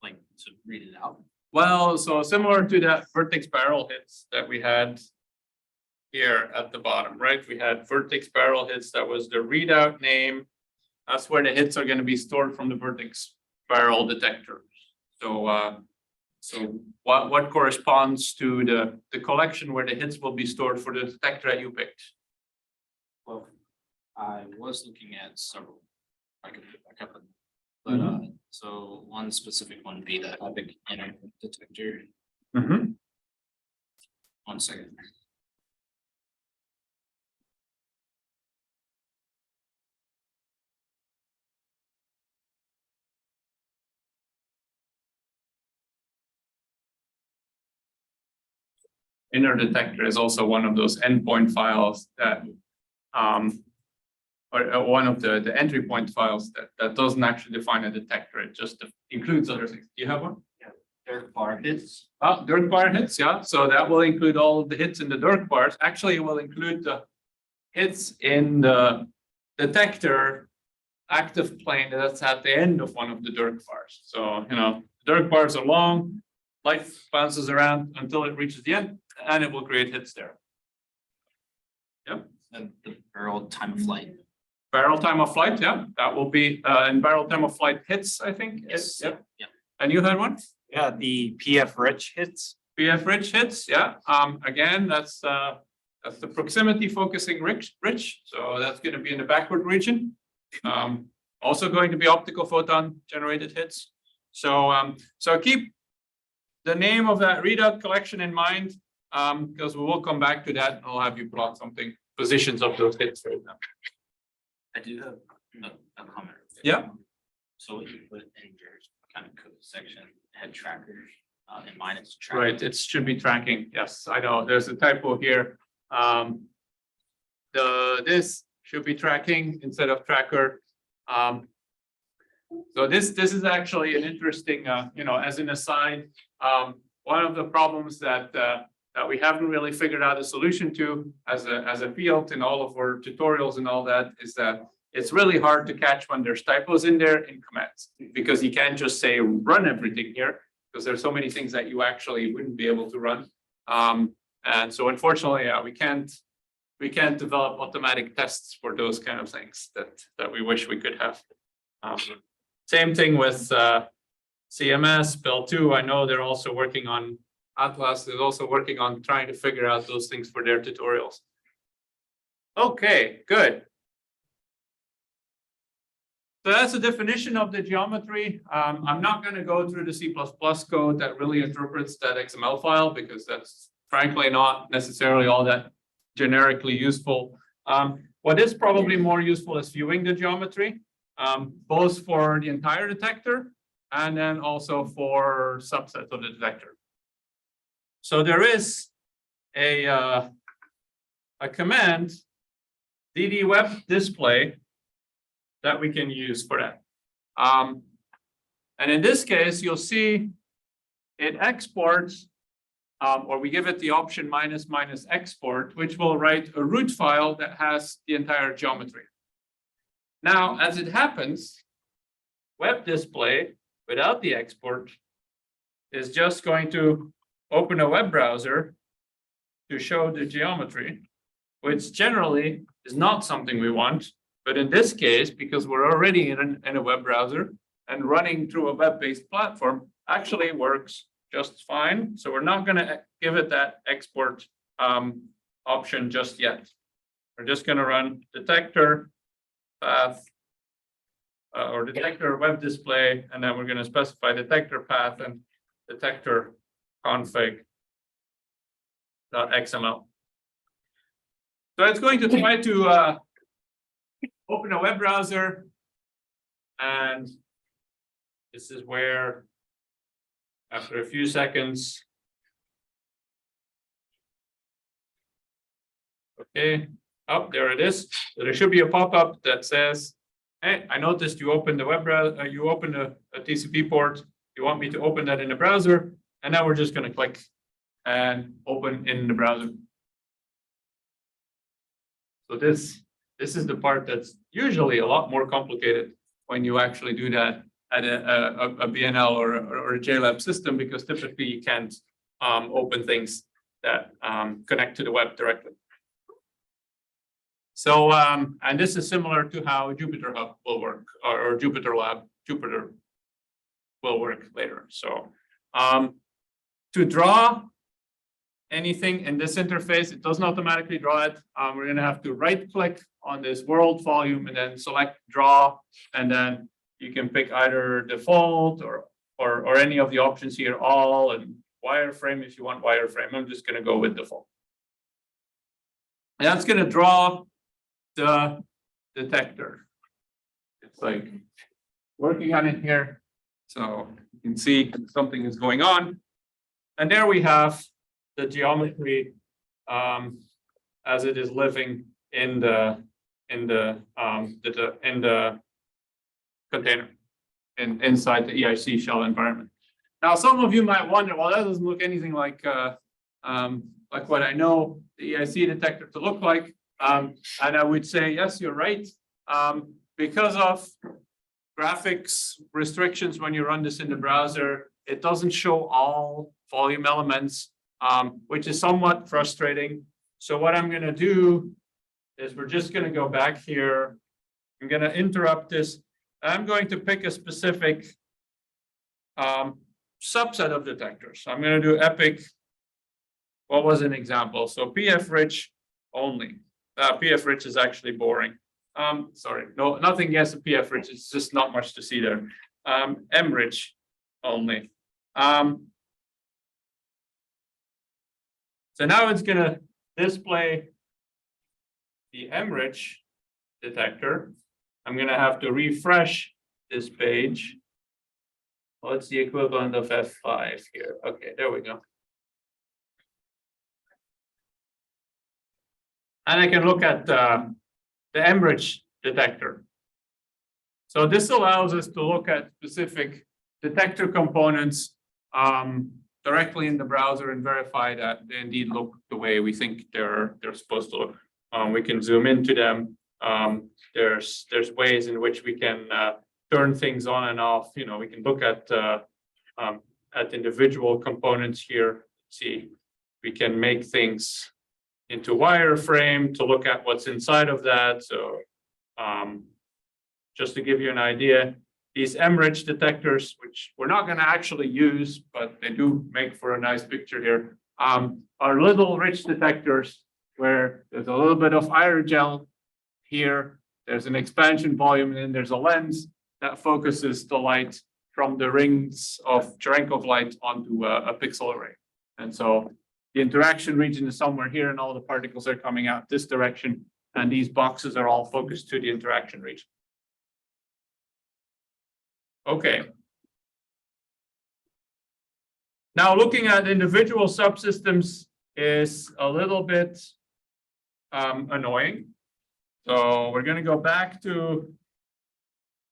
Like to read it out. Well, so similar to that vertex barrel hits that we had here at the bottom, right? We had vertex barrel hits. That was the readout name. That's where the hits are going to be stored from the vertex barrel detector. So, what corresponds to the collection where the hits will be stored for the detector that you picked? Well, I was looking at several. I could pick back up, but so one specific one would be the epic inner detector. Mm-hmm. 1 second. Inner detector is also one of those endpoint files that, or one of the entry point files that doesn't actually define a detector. It just includes other things. Do you have one? Dirt bar hits. Oh, dirt bar hits, yeah. So that will include all of the hits in the dirt bars. Actually, it will include the hits in the detector active plane that's at the end of one of the dirt bars. So, dirt bars are long, light bounces around until it reaches the end, and it will create hits there. Yep. And the barrel time of flight. Barrel time of flight, yeah. That will be in barrel time of flight hits, I think. Yes. Yep. Yeah. And you had one? Yeah, the PF rich hits. PF rich hits, yeah. Again, that's the proximity focusing rich. So that's going to be in the backward region. Also going to be optical photon generated hits. So keep the name of that readout collection in mind, because we will come back to that and I'll have you plot something, positions of those hits for example. I do have a comment. Yeah. So what you put in your kind of code section, head tracker, and mine is tracker. Right, it should be tracking. Yes, I know, there's a typo here. This should be tracking instead of tracker. So this is actually an interesting, as an aside, one of the problems that we haven't really figured out a solution to as a field in all of our tutorials and all that is that it's really hard to catch when there's typos in there in commands, because you can't just say run everything here, because there's so many things that you actually wouldn't be able to run. And so unfortunately, we can't develop automatic tests for those kind of things that we wish we could have. Same thing with CMS, Bell 2. I know they're also working on Atlas is also working on trying to figure out those things for their tutorials. Okay, good. So that's the definition of the geometry. I'm not going to go through the C++ code that really interprets that XML file, because that's frankly not necessarily all that generically useful. What is probably more useful is viewing the geometry, both for the entire detector and then also for subsets of the detector. So there is a command, dd web display, that we can use for that. And in this case, you'll see it exports, or we give it the option ---- export, which will write a root file that has the entire geometry. Now, as it happens, web display without the export is just going to open a web browser to show the geometry, which generally is not something we want. But in this case, because we're already in a web browser and running through a web-based platform, actually works just fine. So we're not going to give it that export option just yet. We're just going to run detector path or detector web display, and then we're going to specify detector path and detector config.xml. So it's going to try to open a web browser, and this is where, after a few seconds, okay, oh, there it is. So there should be a pop-up that says, hey, I noticed you opened the web browser, you opened a TCP port. You want me to open that in the browser? And now we're just going to click and open in the browser. So this is the part that's usually a lot more complicated when you actually do that at a BNL or a JLab system, because typically you can't open things that connect to the web directly. So, and this is similar to how Jupyter Hub will work, or Jupyter Lab, Jupyter will work later. So to draw anything in this interface, it doesn't automatically draw it. We're going to have to right click on this world volume and then select draw, and then you can pick either default or any of the options here, all, and wireframe if you want wireframe. I'm just going to go with default. And that's going to draw the detector. It's like working on it here. So you can see something is going on. And there we have the geometry as it is living in the container inside the EIC shell environment. Now, some of you might wonder, well, that doesn't look anything like what I know the EIC detector to look like. And I would say, yes, you're right. Because of graphics restrictions, when you run this in the browser, it doesn't show all volume elements, which is somewhat frustrating. So what I'm going to do is we're just going to go back here. I'm going to interrupt this. I'm going to pick a specific subset of detectors. I'm going to do epic. What was an example? So PF rich only. PF rich is actually boring. Sorry, no, nothing against the PF rich, it's just not much to see there. M rich only. So now it's gonna display the M rich detector. I'm gonna have to refresh this page. What's the equivalent of F5 here? Okay, there we go. And I can look at the M-rich detector. So this allows us to look at specific detector components directly in the browser and verify that they indeed look the way we think they're supposed to look. We can zoom into them. There's ways in which we can turn things on and off. You know, we can look at individual components here. See, we can make things into wireframe to look at what's inside of that. So just to give you an idea, these M-rich detectors, which we're not going to actually use, but they do make for a nice picture here, are little rich detectors where there's a little bit of aerogel here. There's an expansion volume, and then there's a lens that focuses the light from the rings of Cherenkov light onto a pixel array. And so the interaction region is somewhere here, and all the particles are coming out this direction, and these boxes are all focused to the interaction region. Okay. Now looking at individual subsystems is a little bit annoying. So we're going to go back to,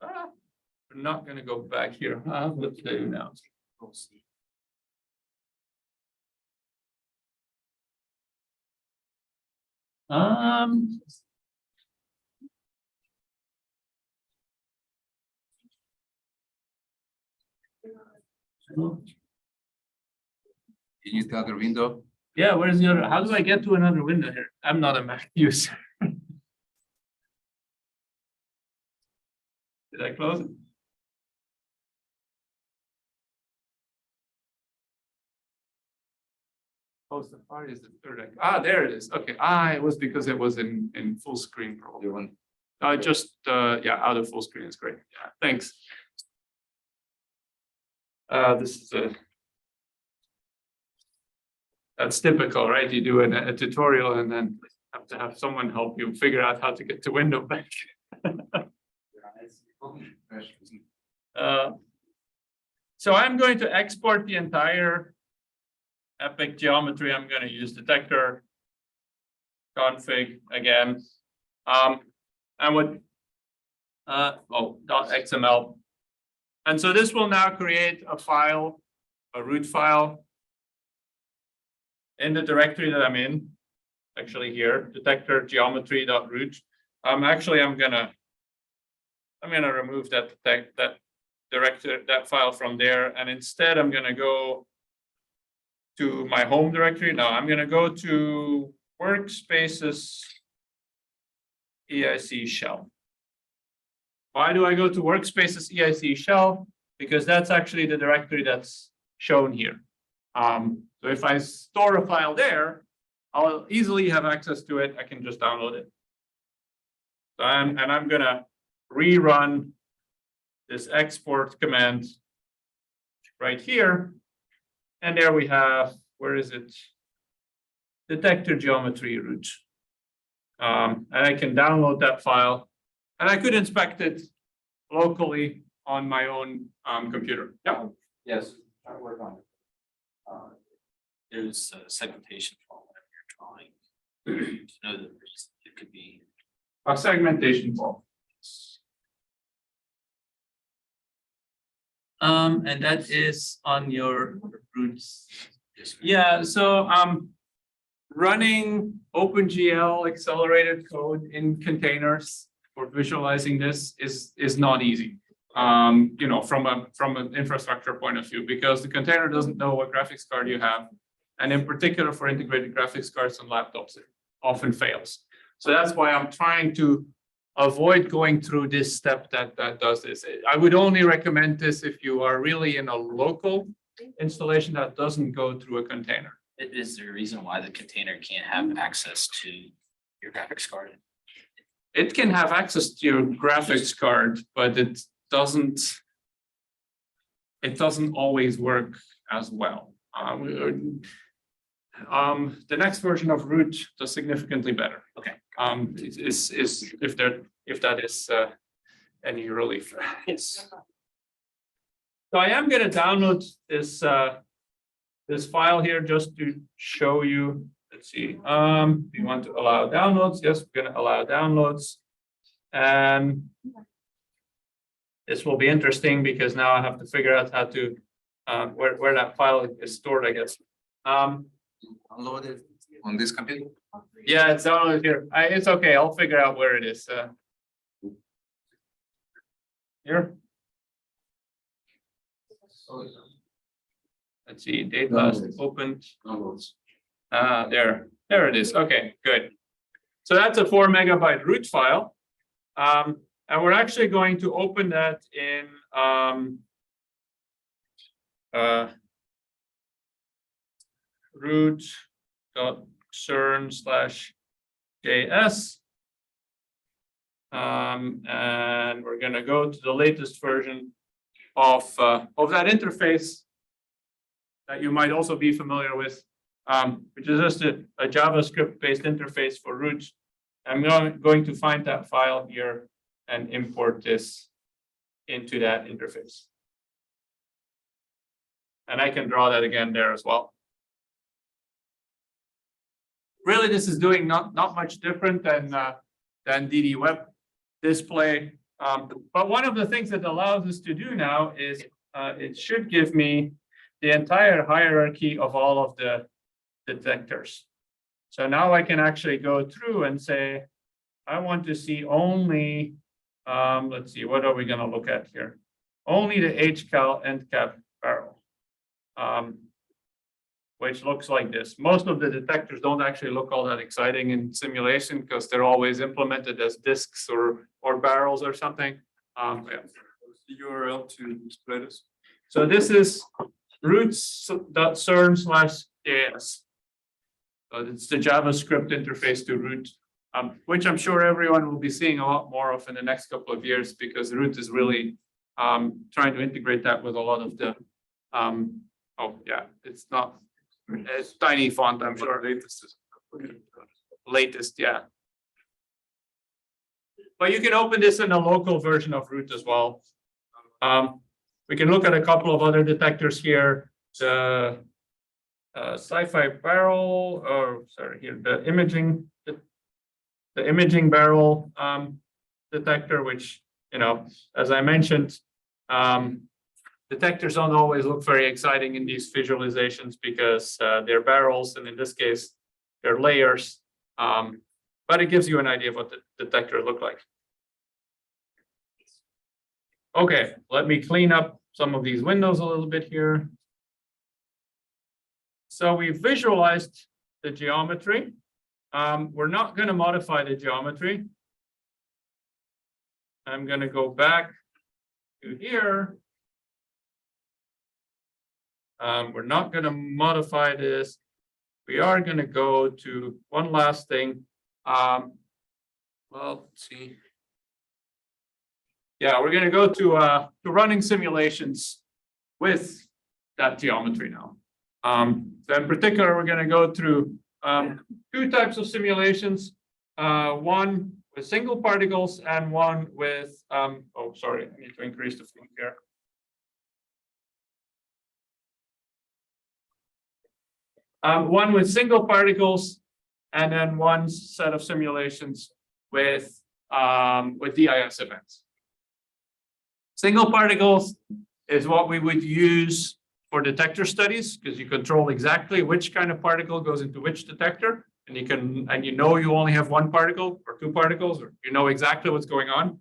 we're not going to go back here. Let's do now. Can you the other window? Yeah, where's the other? How do I get to another window here? I'm not a Mac user. Did I close it? Oh, Safari is the third. There it is. Okay. It was because it was in full screen probably. Just yeah, out of full screen is great. Yeah, thanks. This is that's typical, right? You do a tutorial and then have to have someone help you figure out how to get the window back. So I'm going to export the entire Epic geometry. I'm going to use detector config again. And what .xml. And so this will now create a file, a root file in the directory that I'm in, actually here, detector geometry.root. Actually, I'm gonna remove that director, that file from there, and instead I'm gonna go to my home directory. Now I'm gonna go to workspaces EIC shell. Why do I go to workspaces EIC shell? Because that's actually the directory that's shown here. So if I store a file there, I'll easily have access to it. I can just download it. So I'm gonna rerun this export command right here. And there we have, where is it? Detector geometry root. And I can download that file, and I could inspect it locally on my own computer. Yeah. Yes, try to work on it. There's a segmentation fault whenever you're trying to know that it could be. A segmentation fault. And that is on your roots. Yeah, so running OpenGL accelerated code in containers for visualizing this is not easy. You know, from an infrastructure point of view, because the container doesn't know what graphics card you have, and in particular for integrated graphics cards on laptops, it often fails. So that's why I'm trying to avoid going through this step that does this. I would only recommend this if you are really in a local installation that doesn't go through a container. Is there a reason why the container can't have access to your graphics card? it can have access to your graphics card, but it doesn't always work as well. The next version of root does significantly better. Okay. Is if that is any relief. Yes. So I am going to download this this file here just to show you. Let's see. We want to allow downloads. Yes, we're going to allow downloads. And this will be interesting because now I have to figure out how to where that file is stored, I guess. Download it on this computer. Yeah, it's downloaded here. It's okay. I'll figure out where it is. Here. Let's see. Data opened. There it is. Okay, good. So that's a 4 megabyte root file. And we're actually going to open that in root.cern/js. And we're going to go to the latest version of that interface that you might also be familiar with, which is just a JavaScript-based interface for root. I'm going to find that file here and import this into that interface. And I can draw that again there as well. Really, this is doing not much different than DD Web Display. But one of the things that allows us to do now is it should give me the entire hierarchy of all of the detectors. So now I can actually go through and say, I want to see only, let's see, what are we going to look at here? Only the HCal end cap barrel, which looks like this. Most of the detectors don't actually look all that exciting in simulation because they're always implemented as disks or barrels or something. Yeah. The URL to display this. So this is roots.cern/js. So it's the JavaScript interface to root, which I'm sure everyone will be seeing a lot more of in the next couple of years because root is really trying to integrate that with a lot of the, oh yeah, it's tiny font, I'm sure. Latest, yeah. But you can open this in a local version of root as well. We can look at a couple of other detectors here. The sci-fi barrel, or sorry, here the imaging barrel detector, which, you know, as I mentioned, detectors don't always look very exciting in these visualizations because they're barrels, and in this case, they're layers. But it gives you an idea of what the detector look like. Okay, let me clean up some of these windows a little bit here. So we visualized the geometry. We're not going to modify the geometry. I'm going to go back to here. We're not going to modify this. We are going to go to one last thing. Well, let's see. Yeah, we're going to go to running simulations with that geometry now. So in particular, we're going to go through two types of simulations, one with single particles and one with, oh, sorry, I need to increase the font here. One with single particles, and then one set of simulations with DIS events. Single particles is what we would use for detector studies because you control exactly which kind of particle goes into which detector, and you know you only have one particle or two particles, or you know exactly what's going on.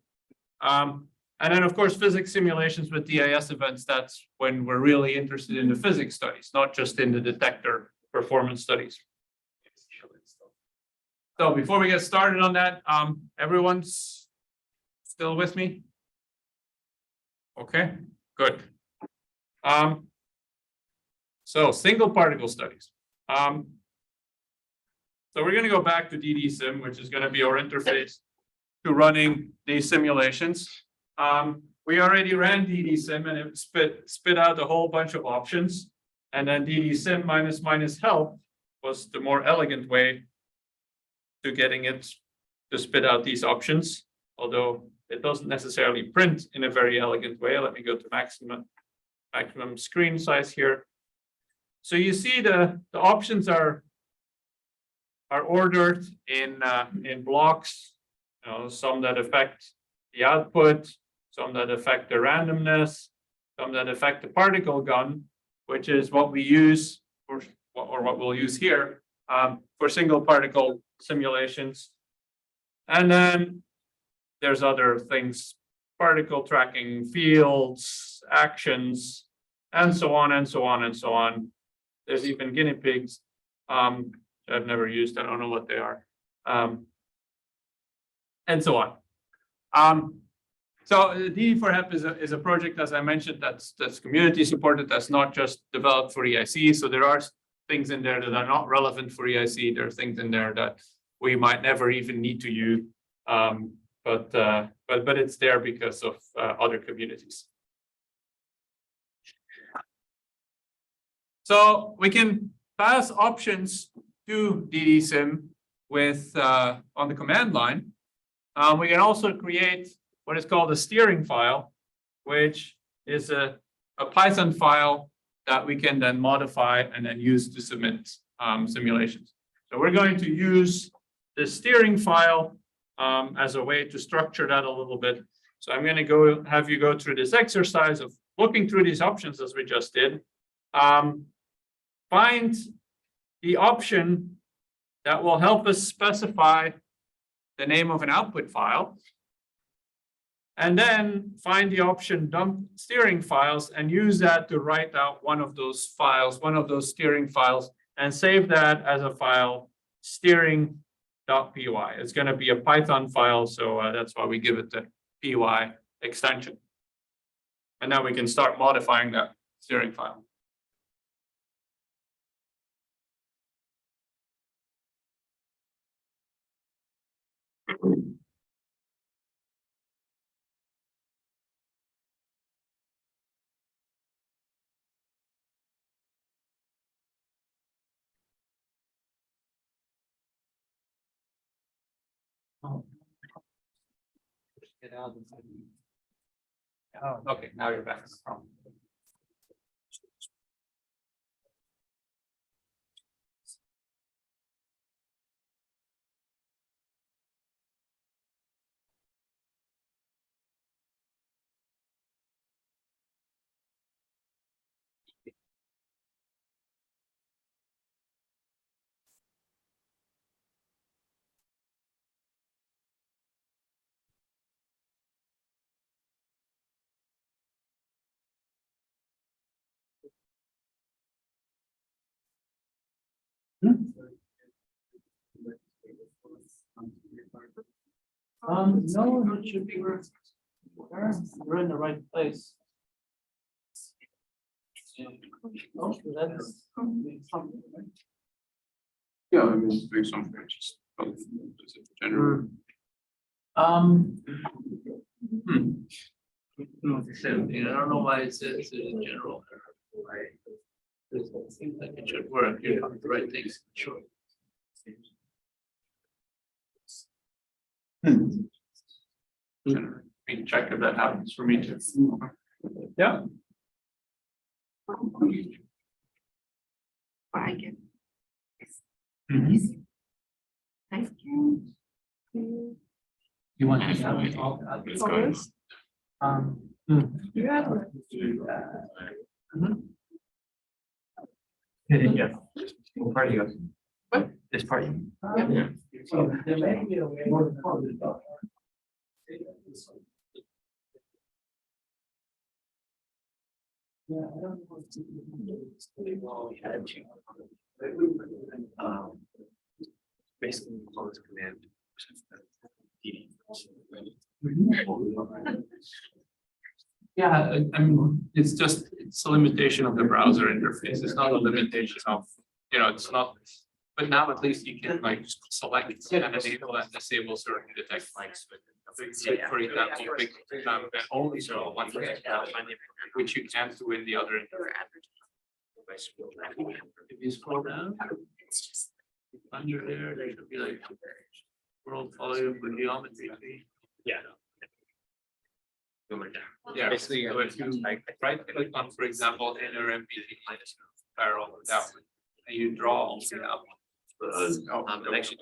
And then of course physics simulations with DIS events. That's when we're really interested in the physics studies, not just in the detector performance studies. So before we get started on that, everyone's still with me? Okay, good. So single particle studies. So we're going to go back to DD Sim, which is going to be our interface to running these simulations. We already ran DDSim and it spit out a whole bunch of options. And then DDSim minus help was the more elegant way to getting it to spit out these options, although it doesn't necessarily print in a very elegant way. Let me go to maximum screen size here. So you see the options are ordered in blocks, you know, some that affect the output, some that affect the randomness, some that affect the particle gun, which is what we use for, or what we'll use here for single particle simulations. And then there's other things, particle tracking, fields, actions, and so on and so on and so on. There's even guinea pigs I've never used. I don't know what they are. And so on. So DD4HEP is a project, as I mentioned, that's community supported. That's not just developed for EIC. So there are things in there that are not relevant for EIC. There are things in there that we might never even need to use. But it's there because of other communities. So we can pass options to DDSim with on the command line. We can also create what is called a steering file, which is a Python file that we can then modify and then use to submit simulations. So we're going to use the steering file as a way to structure that a little bit. So I'm going to have you go through this exercise of looking through these options as we just did. Find the option that will help us specify the name of an output file. And then find the option dump steering files and use that to write out one of those files, one of those steering files, and save that as a file steering.py. It's going to be a Python file, so that's why we give it the py extension. And now we can start modifying that steering file. Oh, okay, now you're back. No, it should be we're in the right place. Oh, that's something, right? Yeah, I mean, it's doing something just general. I don't know why it says it in general. It seems like it should work. You have the right things. Sure. We can check if that happens for me too. Yeah. I get. Mhm. Thank you. You want to have it all? Yeah. Yeah. What part you got? What? This part. Yeah. So there may be a way more than yeah, I don't know what to do. Well, we had to. Basically, close command. Yeah, I mean, it's a limitation of the browser interface. It's not a limitation of, it's not But now at least you can like select and enable and disable certain detect lines. For example, big and only so one which you can't do in the other. If you scroll down. Under there should be like world volume with geometry. Yeah. Yeah, Basically, so if you like right click on, for example, inner MPG minus barrel down, and you draw all the out. And actually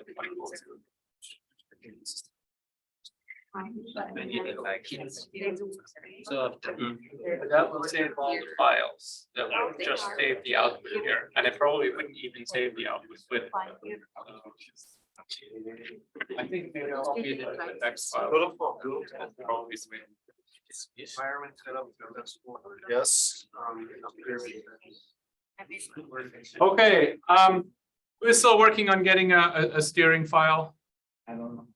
so that will save all the files. That will just save the output here, and it probably wouldn't even save the output with it. I think maybe I'll be the text file. Probably sweet. Yes. Okay, we're still working on getting a steering file. I don't know.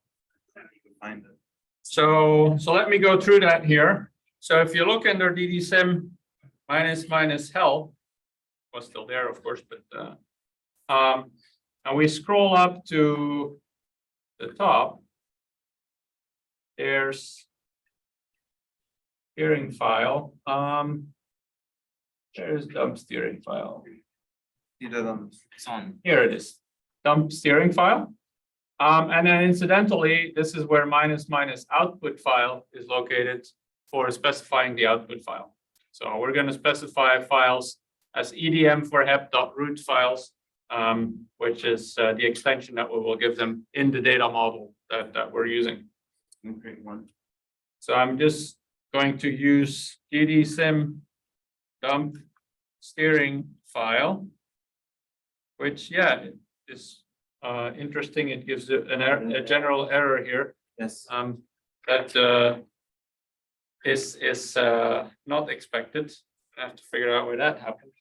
Find it. So let me go through that here. So if you look under ddsim minus help, was still there, of course, but and we scroll up to the top. There's steering file. There's dump steering file. You did on. It's on. Here it is, dump steering file. And then incidentally, this is where minus output file is located for specifying the output file. So we're going to specify files as edm for hep.root files, which is the extension that we will give them in the data model that we're using. So I'm just going to use ddsim dump steering file, which is interesting. It gives a general error here. Yes. That is not expected. I have to figure out where that happened.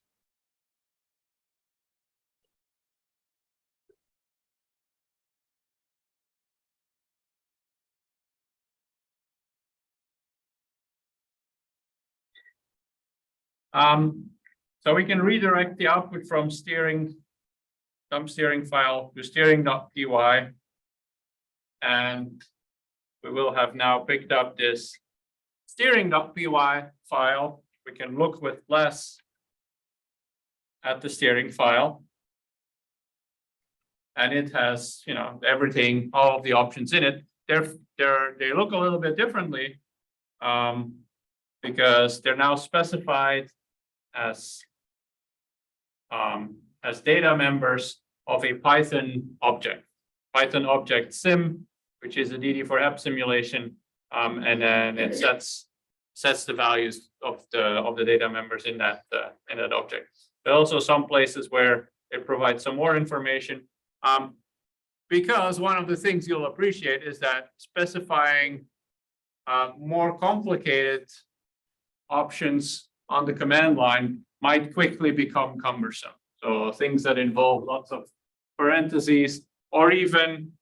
So we can redirect the output from dump steering file to steering.py, and we will have now picked up this steering.py file. We can look with less at the steering file, and it has, everything, all of the options in it. They look a little bit differently because they're now specified as data members of a Python object sim, which is a DD4Hep simulation, and then it sets the values of the data members in that object. There are also some places where it provides some more information, because one of the things you'll appreciate is that specifying more complicated options on the command line might quickly become cumbersome. So things that involve lots of parentheses, or even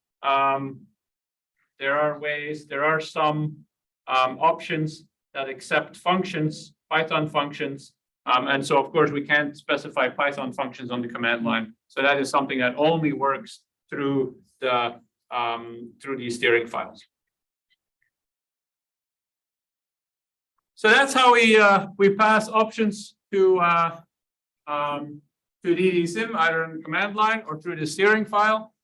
there are some options that accept functions, Python functions. And so of course we can't specify Python functions on the command line. So that is something that only works through these steering files. So that's how we pass options to ddsim, either in the command line or through the steering file.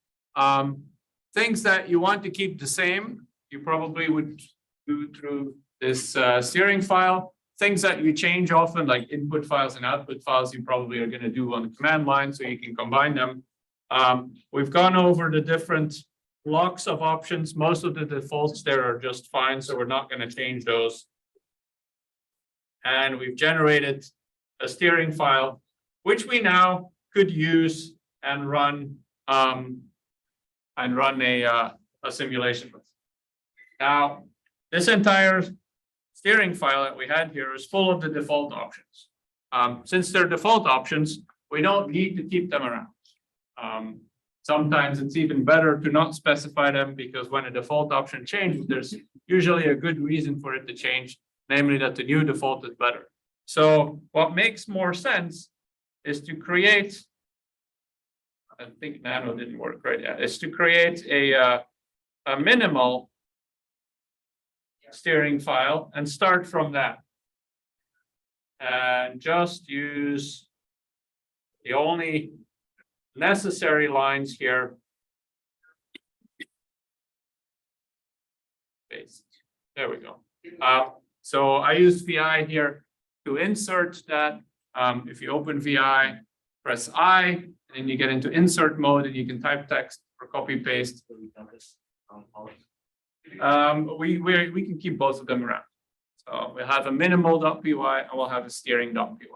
Things that you want to keep the same, you probably would do through this steering file. Things that you change often, like input files and output files, you probably are going to do on the command line, so you can combine them. We've gone over the different blocks of options. Most of the defaults there are just fine, so we're not going to change those. And we've generated a steering file, which we now could use and run a simulation with. Now, this entire steering file that we had here is full of the default options. Since they're default options, we don't need to keep them around. Sometimes it's even better to not specify them, because when a default option changes, there's usually a good reason for it to change, namely that the new default is better. So what makes more sense is to create I think nano didn't work right. Yeah, is to create a minimal steering file and start from that. And just use the only necessary lines here. Paste. There we go. So I use VI here to insert that. If you open VI, press I, and then you get into insert mode, and you can type text or copy paste. We can keep both of them around. So we'll have a minimal.py and we'll have a steering.py.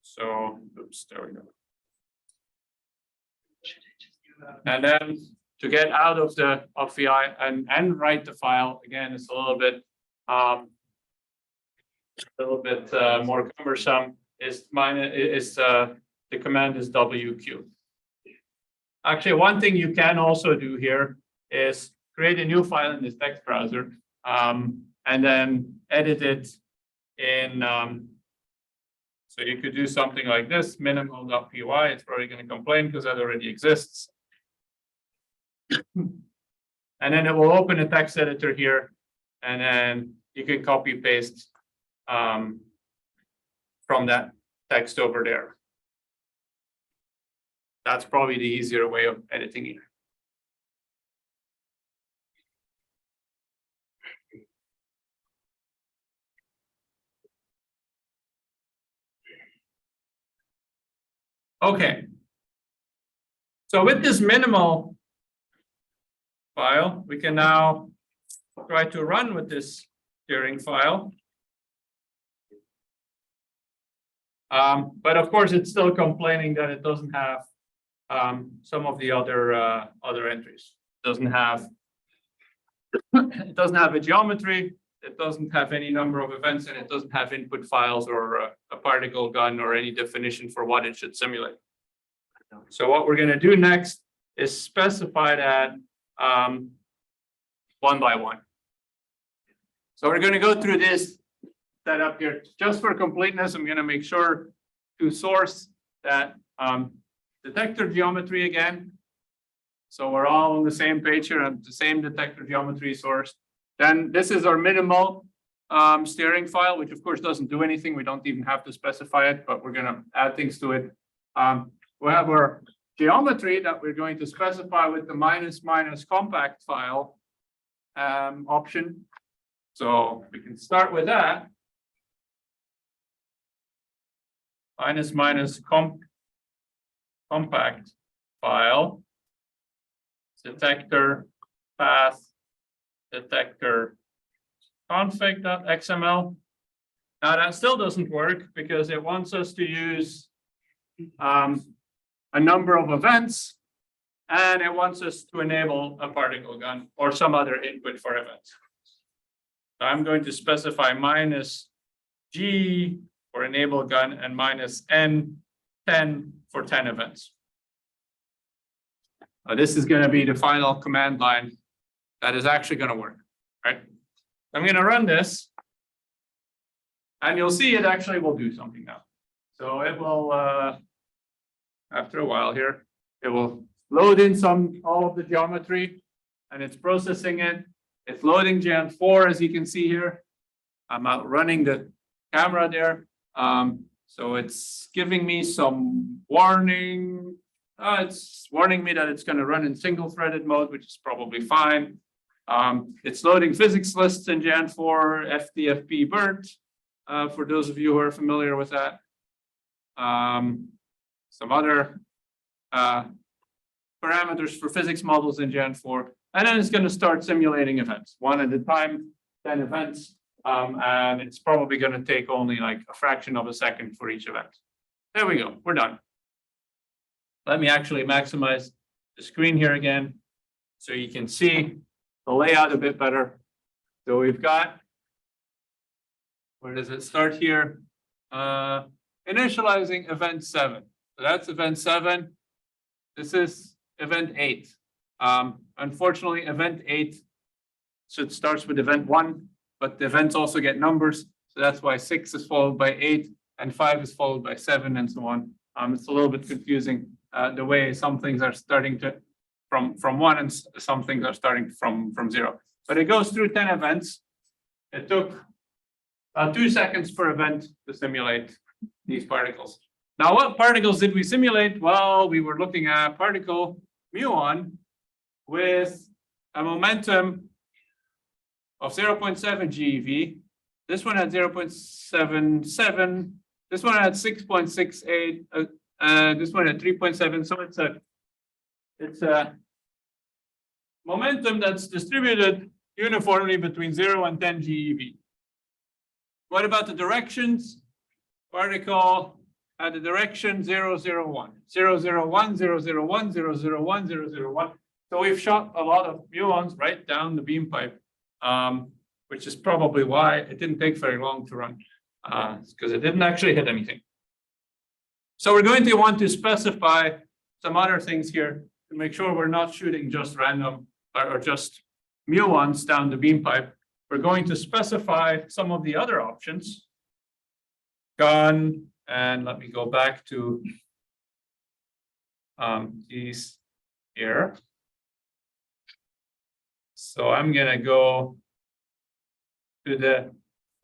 So, oops, there we go. And then to get out of the VI and write the file again, it's a little bit more cumbersome. The command is WQ. Actually, one thing you can also do here is create a new file in this text browser, and then edit it in. So you could do something like this, minimal.py. It's probably going to complain because that already exists. And then it will open a text editor here, and then you can copy paste from that text over there. That's probably the easier way of editing it. Okay. So with this minimal file, we can now try to run with this steering file. But of course, it's still complaining that it doesn't have some of the other entries. It doesn't have a geometry. It doesn't have any number of events, and it doesn't have input files or a particle gun or any definition for what it should simulate. So what we're going to do next is specify that one by one. So we're going to go through this setup here. Just for completeness, I'm going to make sure to source that detector geometry again. So we're all on the same page here and the same detector geometry source. Then this is our minimal steering file, which of course doesn't do anything. We don't even have to specify it, but we're going to add things to it. We have our geometry that we're going to specify with the ---- compact file option. So we can start with that. ---- compact file, detector path, detector config.xml. Now that still doesn't work because it wants us to use a number of events, and it wants us to enable a particle gun or some other input for events. So I'm going to specify -G for enable gun and -N10 for 10 events. This is going to be the final command line that is actually going to work, right? I'm going to run this, and you'll see it actually will do something now. So it will, after a while here, it will load in all of the geometry, and it's processing it. It's loading Gen4, as you can see here. I'm out running the camera there. So it's giving me some warning. It's warning me that it's going to run in single-threaded mode, which is probably fine. It's loading physics lists in Gen4, FDFP BERT, for those of you who are familiar with that. Some other parameters for physics models in Gen4. And then it's going to start simulating events, one at a time, 10 events. And it's probably going to take only like a fraction of a second for each event. There we go, we're done. Let me actually maximize the screen here again, so you can see the layout a bit better. So we've got, where does it start here? Initializing event 7. So that's event 7. This is event 8. Unfortunately, event 8 starts with event 1, but the events also get numbers. So that's why 6 is followed by 8. and 5 is followed by 7 and so on. It's a little bit confusing, the way some things are starting to from 1 and some things are starting from 0. But it goes through 10 events. It took about 2 seconds per event to simulate these particles. Now, what particles did we simulate? Well, we were looking at particle muon with a momentum of 0.7 GeV. This one had 0.77. This one had 6.68. This one had 3.7. So it's a momentum that's distributed uniformly between 0 and 10 GeV. What about the directions? Particle had the direction 0, 0, 1. 0, 0, 1, 0, 0, 1, 0, 0, 1, 0, 0, 1. So we've shot a lot of muons right down the beam pipe, which is probably why it didn't take very long to run, because it didn't actually hit anything. So we're going to want to specify some other things here to make sure we're not shooting just random or just muons down the beam pipe. We're going to specify some of the other options. Gun, and let me go back to these here. So I'm gonna go to the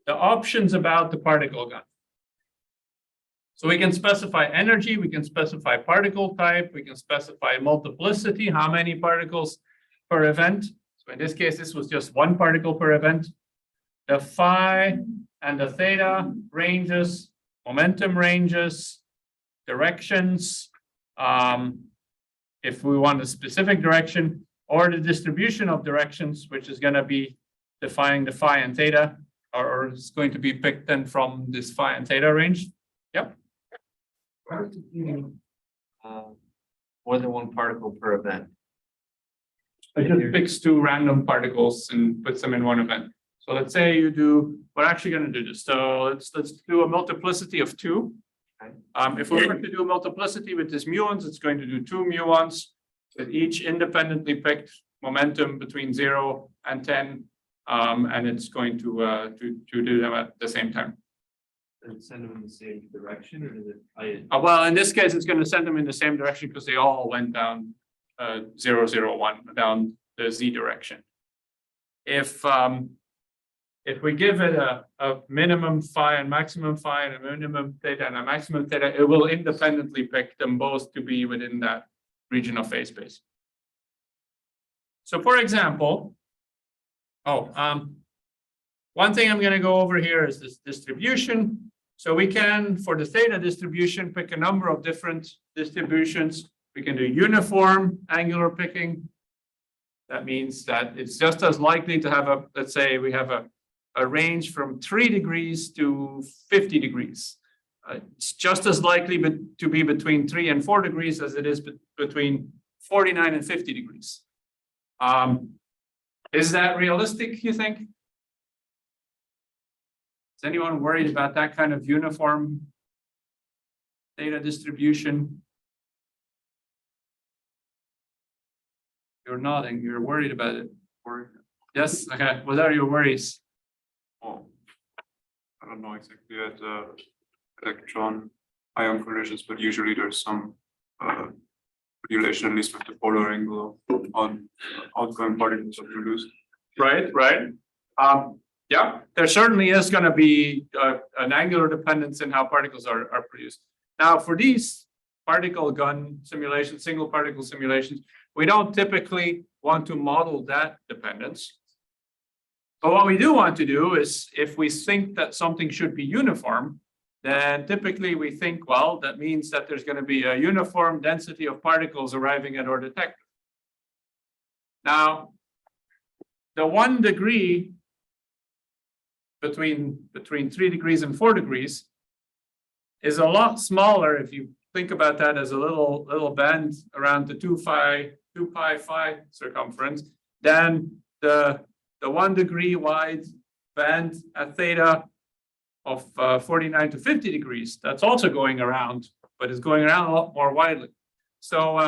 options about the particle gun. So we can specify energy, we can specify particle type, we can specify multiplicity, how many particles per event. So in this case, this was just 1 particle per event. The phi and the theta ranges, momentum ranges, directions, if we want a specific direction, or the distribution of directions, which is going to be defining the phi and theta, or it's going to be picked then from this phi and theta range. Yep. More than 1 particle per event. It just picks 2 random particles and puts them in 1 event. So let's say you do, we're actually going to do this. So let's do a multiplicity of 2. If we were to do a multiplicity with this muons, it's going to do 2 muons with each independently picked momentum between 0 and 10, and it's going to do them at the same time. Does it send them in the same direction, or does it? Well, in this case, it's going to send them in the same direction because they all went down 0, 0, 1 down the z direction. If we give it a minimum phi and maximum phi and a minimum theta and a maximum theta, it will independently pick them both to be within that region of phase space. So for example, one thing I'm going to go over here is this distribution. So we can, for the theta distribution, pick a number of different distributions. We can do uniform angular picking. That means that it's just as likely to have let's say we have a range from 3 degrees to 50 degrees. It's just as likely to be between 3 and 4 degrees as it is between 49 and 50 degrees. Is that realistic, you think? Is anyone worried about that kind of uniform data distribution? You're nodding, you're worried about it. Yes, okay, what are your worries? Oh, I don't know exactly at electron ion collisions, but usually there's some relation, at least with the polar angle on outgoing particles are produced. Right. Yeah, there certainly is going to be an angular dependence in how particles are produced. Now, for these particle gun simulations, single particle simulations, we don't typically want to model that dependence. But what we do want to do is, if we think that something should be uniform, then typically we think, well, that means that there's going to be a uniform density of particles arriving at our detector. Now, the 1 degree between 3 degrees and 4 degrees is a lot smaller if you think about that as a little band around the 2 pi phi circumference than the 1 degree wide band at theta of 49 to 50 degrees. That's also going around, but it's going around a lot more widely. So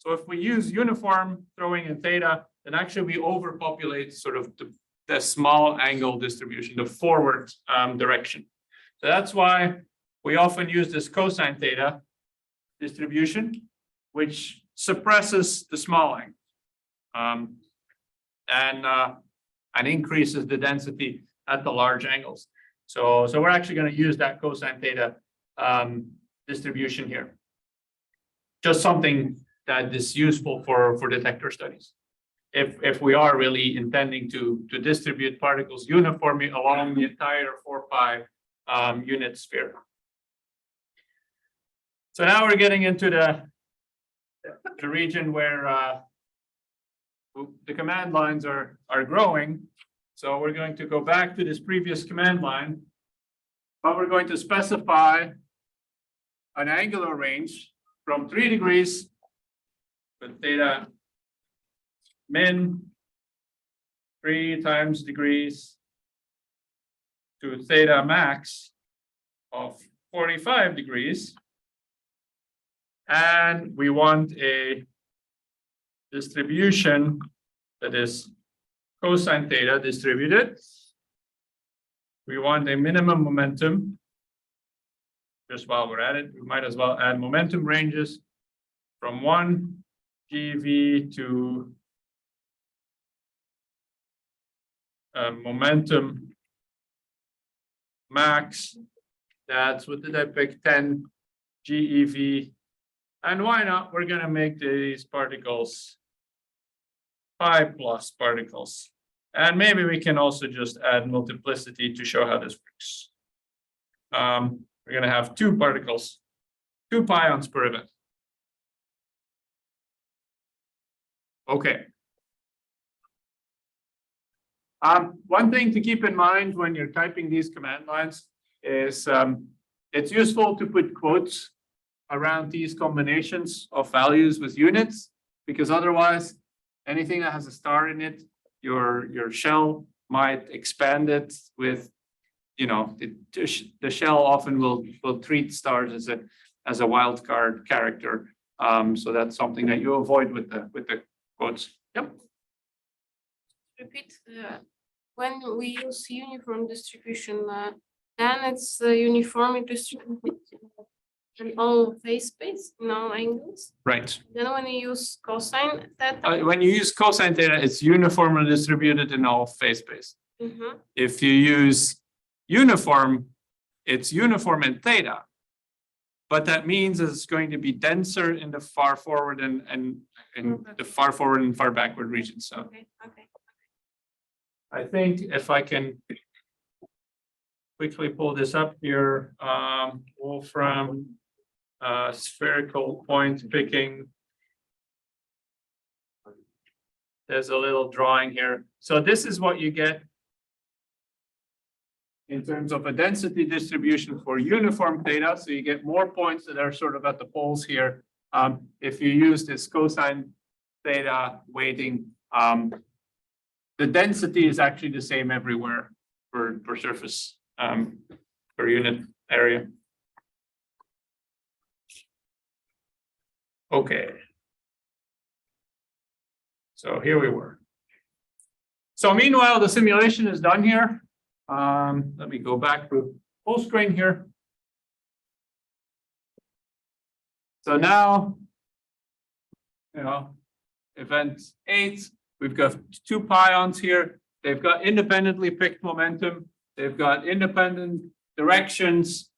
if we use uniform throwing in theta, then actually we overpopulate sort of the small angle distribution, the forward direction. So that's why we often use this cosine theta distribution, which suppresses the small angle. And increases the density at the large angles. So we're actually going to use that cosine theta distribution here. Just something that is useful for detector studies. If we are really intending to distribute particles uniformly along the entire 4 pi unit sphere. So now we're getting into the region where the command lines are growing. So we're going to go back to this previous command line, but we're going to specify an angular range from 3 degrees with theta min 3 times degrees to theta max of 45 degrees. And we want a distribution that is cosine theta distributed. We want a minimum momentum. Just while we're at it, we might as well add momentum ranges from 1 GeV to momentum max. That's what did I pick? 10 GeV. And why not? We're going to make these particles pi plus particles. And maybe we can also just add multiplicity to show how this works. We're going to have 2 particles, 2 pions per event. Okay. One thing to keep in mind when you're typing these command lines is it's useful to put quotes around these combinations of values with units, because otherwise anything that has a star in it, your shell might expand it with, you know, the shell often will treat stars as a wildcard character. So that's something that you avoid with the quotes. Yep. Repeat, when we use uniform distribution, then it's uniformly distributed in all phase space, in all angles. Right. Then when you use cosine theta. When you use cosine theta, it's uniformly distributed in all phase space. Mhm. If you use uniform, it's uniform in theta. But that means it's going to be denser in the far forward and the far forward and far backward regions. So Okay. I think if I can quickly pull this up here, Wolfram spherical point picking. There's a little drawing here. So this is what you get in terms of a density distribution for uniform theta. So you get more points that are sort of at the poles here. If you use this cosine theta weighting, the density is actually the same everywhere per surface per unit area. Okay. So here we were. So meanwhile, the simulation is done here. Let me go back to full screen here. So now, you know, event 8, we've got 2 pions here. They've got independently picked momentum. They've got independent directions,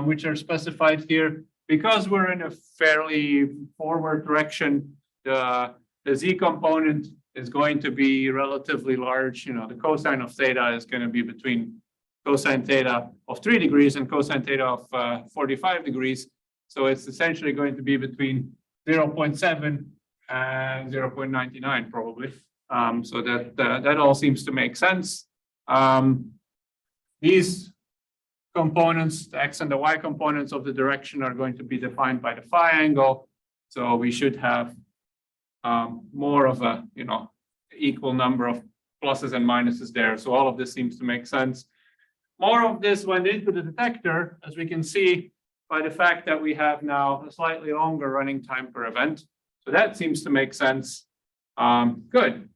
which are specified here. Because we're in a fairly forward direction, the z component is going to be relatively large. You know, the cosine of theta is going to be between cosine theta of 3 degrees and cosine theta of 45 degrees. So it's essentially going to be between 0.7 and 0.99 probably. So that all seems to make sense. These components, the x and the y components of the direction, are going to be defined by the phi angle. So we should have more of a, you know, equal number of pluses and minuses there. So all of this seems to make sense. More of this went into the detector, as we can see by the fact that we have now a slightly longer running time per event. So that seems to make sense. Good.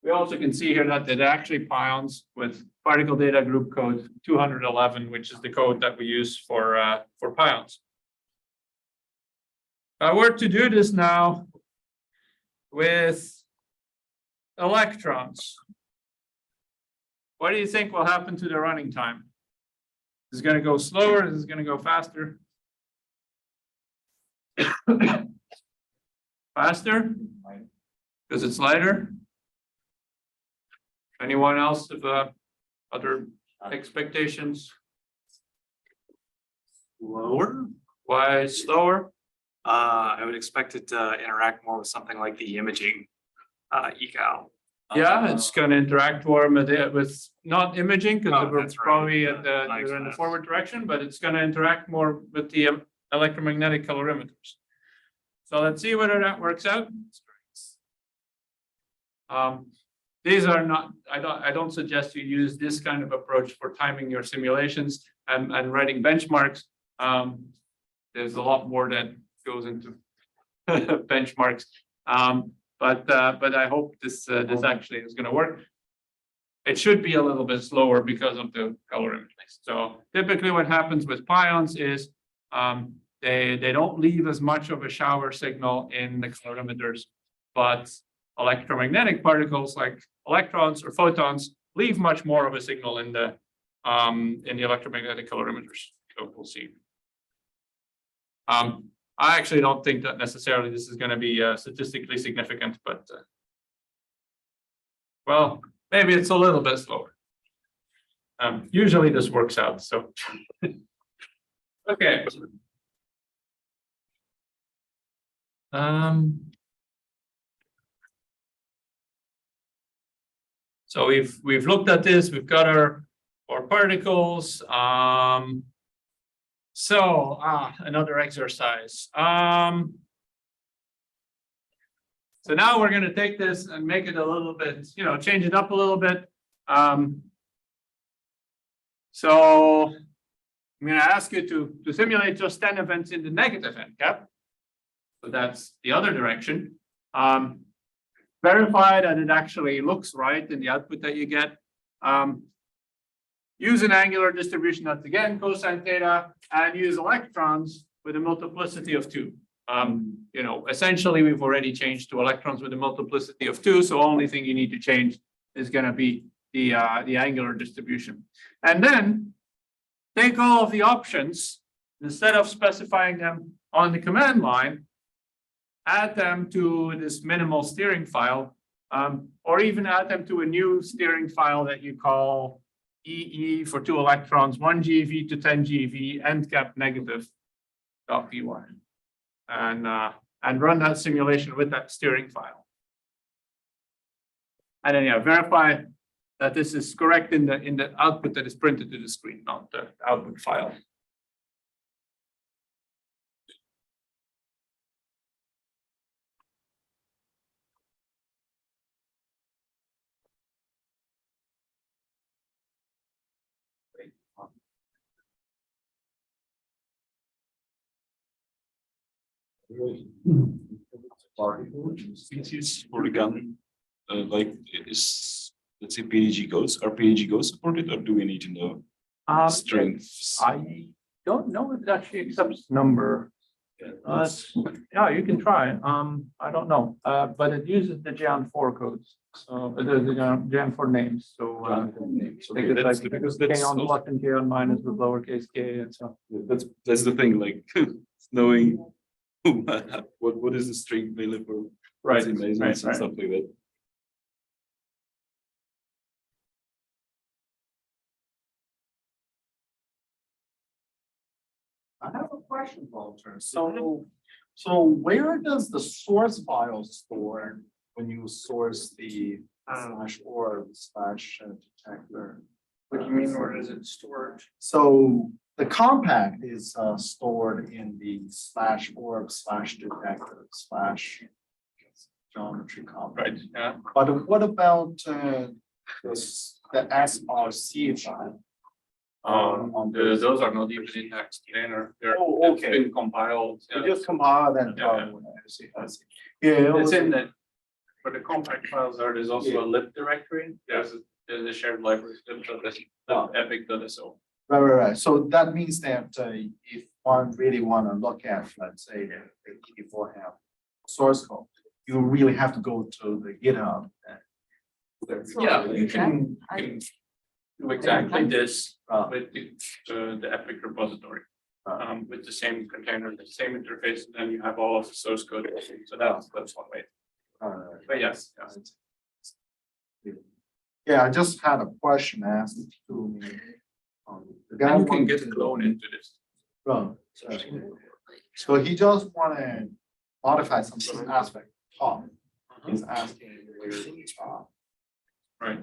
We also can see here that it actually pions with particle data group code 211, which is the code that we use for pions. If I were to do this now with electrons, what do you think will happen to the running time? Is it going to go slower? Is it going to go faster? Faster? Because it's lighter? Anyone else have other expectations? Lower? Why slower? I would expect it to interact more with something like the imaging eval. Yeah, it's going to interact more with not imaging because Oh, we're that's right. probably at the, Nice we're in the math. forward direction, but it's going to interact more with the electromagnetic calorimeters. So let's see whether that works out. These are not, I don't suggest you use this kind of approach for timing your simulations and writing benchmarks. There's a lot more that goes into benchmarks. But I hope this actually is going to work. It should be a little bit slower because of the calorimetry. So typically what happens with pions is they don't leave as much of a shower signal in the calorimeters, but electromagnetic particles like electrons or photons leave much more of a signal in the electromagnetic calorimeters. So we'll see. I actually don't think that necessarily this is going to be statistically significant, but well, maybe it's a little bit slower. Usually this works out, so okay. So we've looked at this. We've got our particles. So another exercise. So now we're going to take this and make it a little bit, change it up a little bit. So I'm going to ask you to simulate just 10 events in the negative end cap. So that's the other direction. Verify that it actually looks right in the output that you get. Use an angular distribution that's again cosine theta, and use electrons with a multiplicity of 2. Essentially we've already changed to electrons with a multiplicity of 2, so only thing you need to change is going to be the angular distribution. And then take all of the options, instead of specifying them on the command line, add them to this minimal steering file, or even add them to a new steering file that you call EE for 2 electrons, 1 GeV to 10 GeV, end cap negative .py, and run that simulation with that steering file. And then verify that this is correct in the output that is printed to the screen, not the output file. Species for the gun, like is, let's say PDG goes, are PDG goes supported, or do we need to know strengths? I don't know if it actually accepts number. Yeah, you can try. I don't know, but it uses the Jan4 codes, so the Jan4 names. So Okay, that's because that's K on also- plus and K on minus with lowercase k and so. that's the thing, like knowing what is the string value for Right, amazing right, and right. stuff like that. I have a question, Walter. So where does the source file store when you source the /org/detector? What do you mean, where is it stored? So the compact is stored in the /org/detector/geometry compact. Right, yeah. But what about the SRC file? Those are not even indexed. They're Oh, it's okay. been compiled. You just compile and Yeah. I see. Yeah, It's in the for the compact files, there's also a lib directory. There's a shared library, epic.so. Right. So that means that if one really want to look at, let's say, the ED4 have source code, you really have to go to the GitHub. Yeah, you can do exactly this Uh, with the epic repository. With the same container, the same interface, and then you have all of the source code. So that's one way. But yes. Yeah, I just had a question asked to me. The guy And you can wanted get to- clone into this. Right. So he just wanna modify some aspect. Top. He's asking where, Right.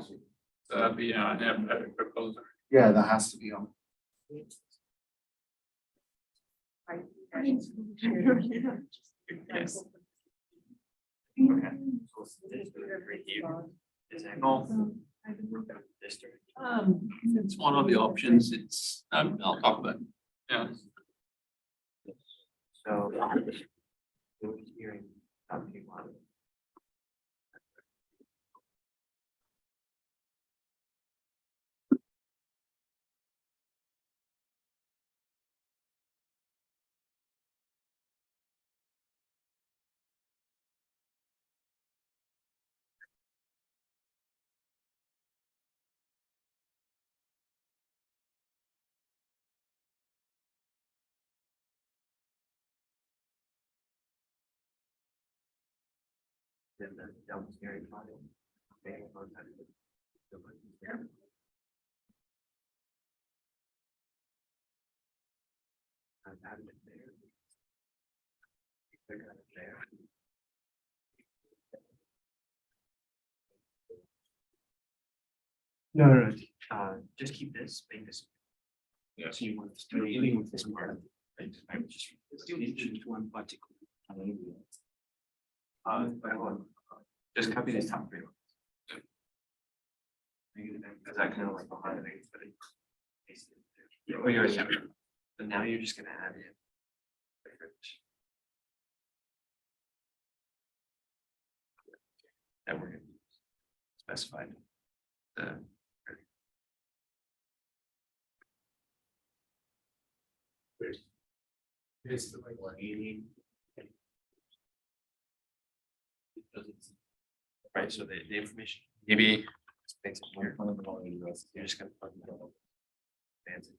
So that'd be an epic repository. yeah, that has to be on. Yes. It's one of the options. It's, I'll talk about it. Yeah. So. Then the downstairs file. I've had it there. I got it there. No, just keep this, make this. Yeah. So you want to start dealing with this part. I would just do one particle. Just copy this top three. Because I kind of like behind it, but it. Oh, you're, yeah. But now you're just gonna add in. That we're gonna specify. The. It's the like 180. Right, so the information, maybe. Makes it weird. You're just gonna plug it all. Fancy.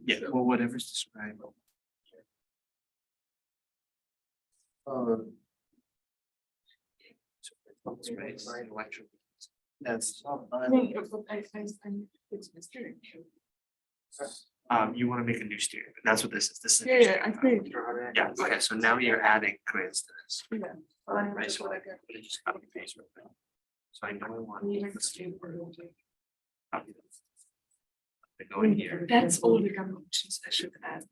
Yeah, well, whatever's described. Right, electric. That's. You want to make a new steering, but that's what this is. This is. Yeah, I think. Yeah, okay, so now you're adding grids to this. Yeah. Right, so I just copy paste right there. So I know I want. this to- copy this. I go in here. That's all the options I should add.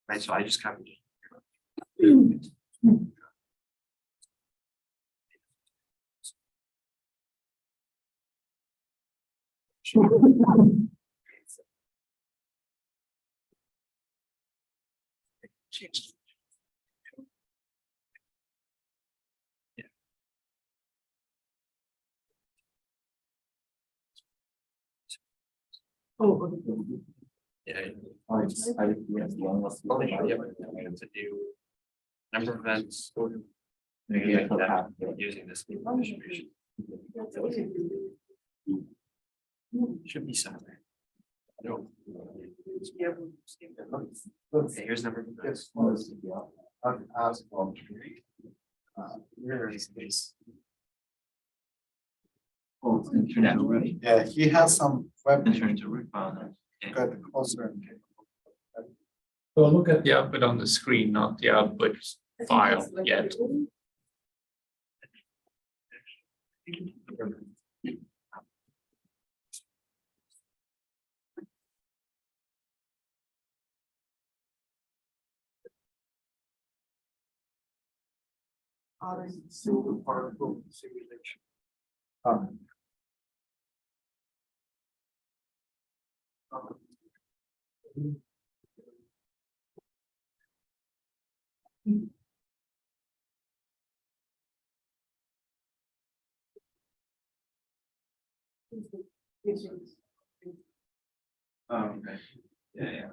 Right, so I just copied it. Changed. Yeah. Oh. Yeah. Only to do number of events. Maybe I have using this distribution. Should be somewhere. No. Okay, here's number of events. Where is this? Oh, internet already. Yeah, he has some web. Turn to root file. Okay. Got closer. So look at the output on the screen, not the output file yet. Single particle simulation. Okay. Yeah.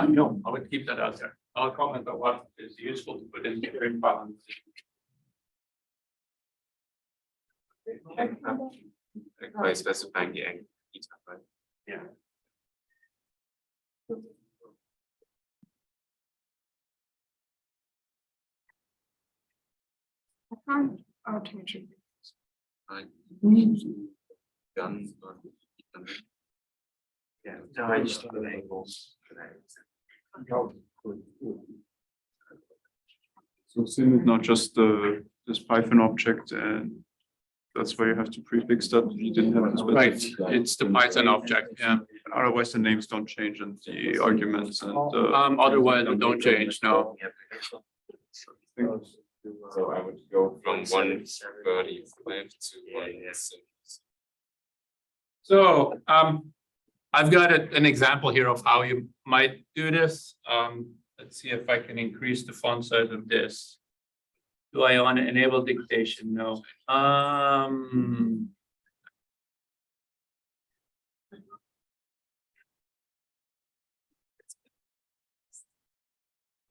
No, I would keep that out there. I'll comment on what is useful to put in the steering file. By specifying the angle. Right? Yeah. Automation. Guns. Yeah, no, I just thought of angles. So sim is not just this Python object, and that's why you have to prefix that. You didn't have to Right, specify. it's the Python object, yeah. Otherwise, the names don't change and the arguments and. Otherwise, it don't change, no. So I would go from 135 to 170. So, I've got an example here of how you might do this. Let's see if I can increase the font size of this. Do I want to enable dictation? No.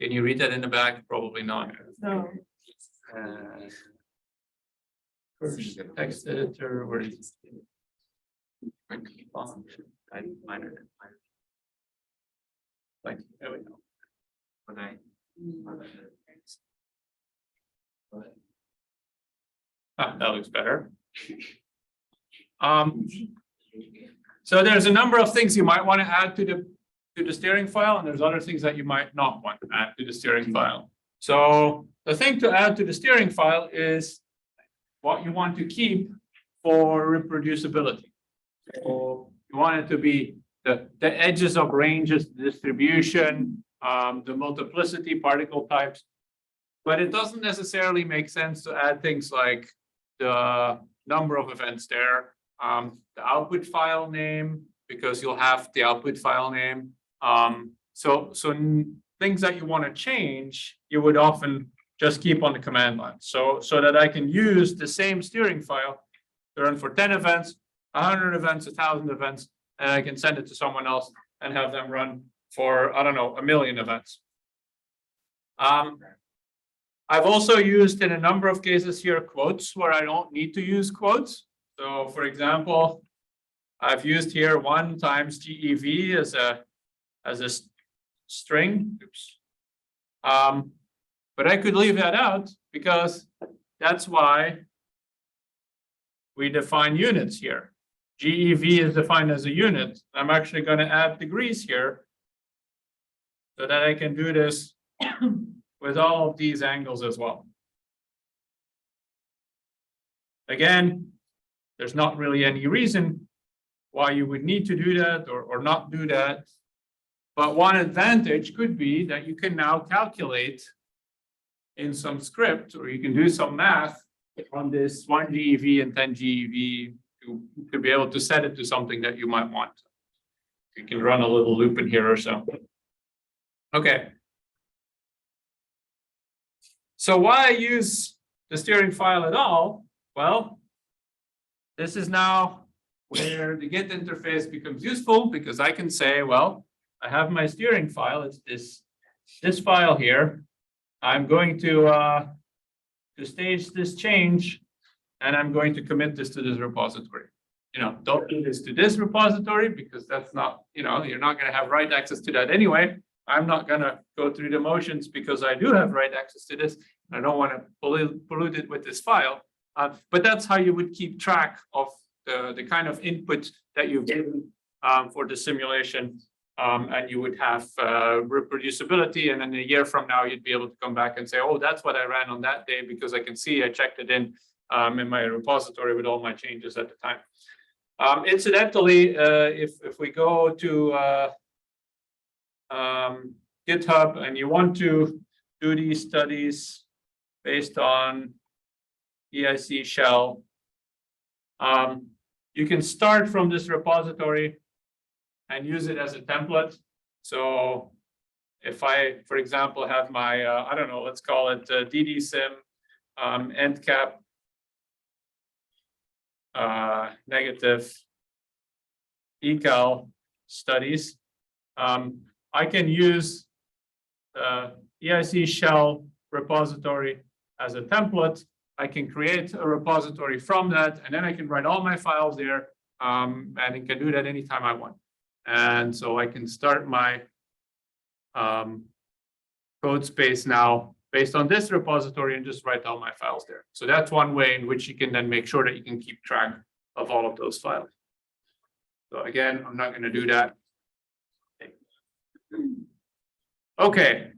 Can you read that in the back? Probably not. No. First text editor, where is it? Like, there we go. Ah, that looks better. So there's a number of things you might want to add to the steering file, and there's other things that you might not want to add to the steering file. So the thing to add to the steering file is what you want to keep for reproducibility. So you want it to be the edges of ranges, distribution, the multiplicity, particle types. But it doesn't necessarily make sense to add things like the number of events there, the output file name, because you'll have the output file name. So things that you want to change, you would often just keep on the command line. So that I can use the same steering file to run for 10 events, 100 events, 1,000 events, and I can send it to someone else and have them run for, I don't know, 1,000,000 events. I've also used in a number of cases here quotes where I don't need to use quotes. So for example, I've used here 1 times GEV as a string. Oops. But I could leave that out because that's why we define units here. GEV is defined as a unit. I'm actually going to add degrees here so that I can do this with all of these angles as well. Again, there's not really any reason why you would need to do that or not do that. But one advantage could be that you can now calculate in some script, or you can do some math on this 1 GeV and 10 GeV to be able to set it to something that you might want. You can run a little loop in here or so. Okay. So why use the steering file at all? Well, this is now where the Git interface becomes useful, because I can say, well, I have my steering file. It's this file here. I'm going to stage this change, and I'm going to commit this to this repository. You know, don't do this to this repository because that's not, you know, you're not going to have write access to that anyway. I'm not gonna go through the motions because I do have right access to this. I don't want to pollute it with this file. But that's how you would keep track of the kind of input that you've given for the simulation. And you would have reproducibility, and then a year from now, you'd be able to come back and say, oh, that's what I ran on that day, because I can see I checked it in my repository with all my changes at the time. Incidentally, if we go to GitHub and you want to do these studies based on EIC shell, you can start from this repository and use it as a template. So if I, for example, have my, I don't know, let's call it DDSim endcap negative ecal studies, I can use the EIC shell repository as a template. I can create a repository from that, and then I can write all my files there, and I can do that anytime I want. And so I can start my code space now based on this repository and just write all my files there. So that's one way in which you can then make sure that you can keep track of all of those files. So again, I'm not going to do that. Okay.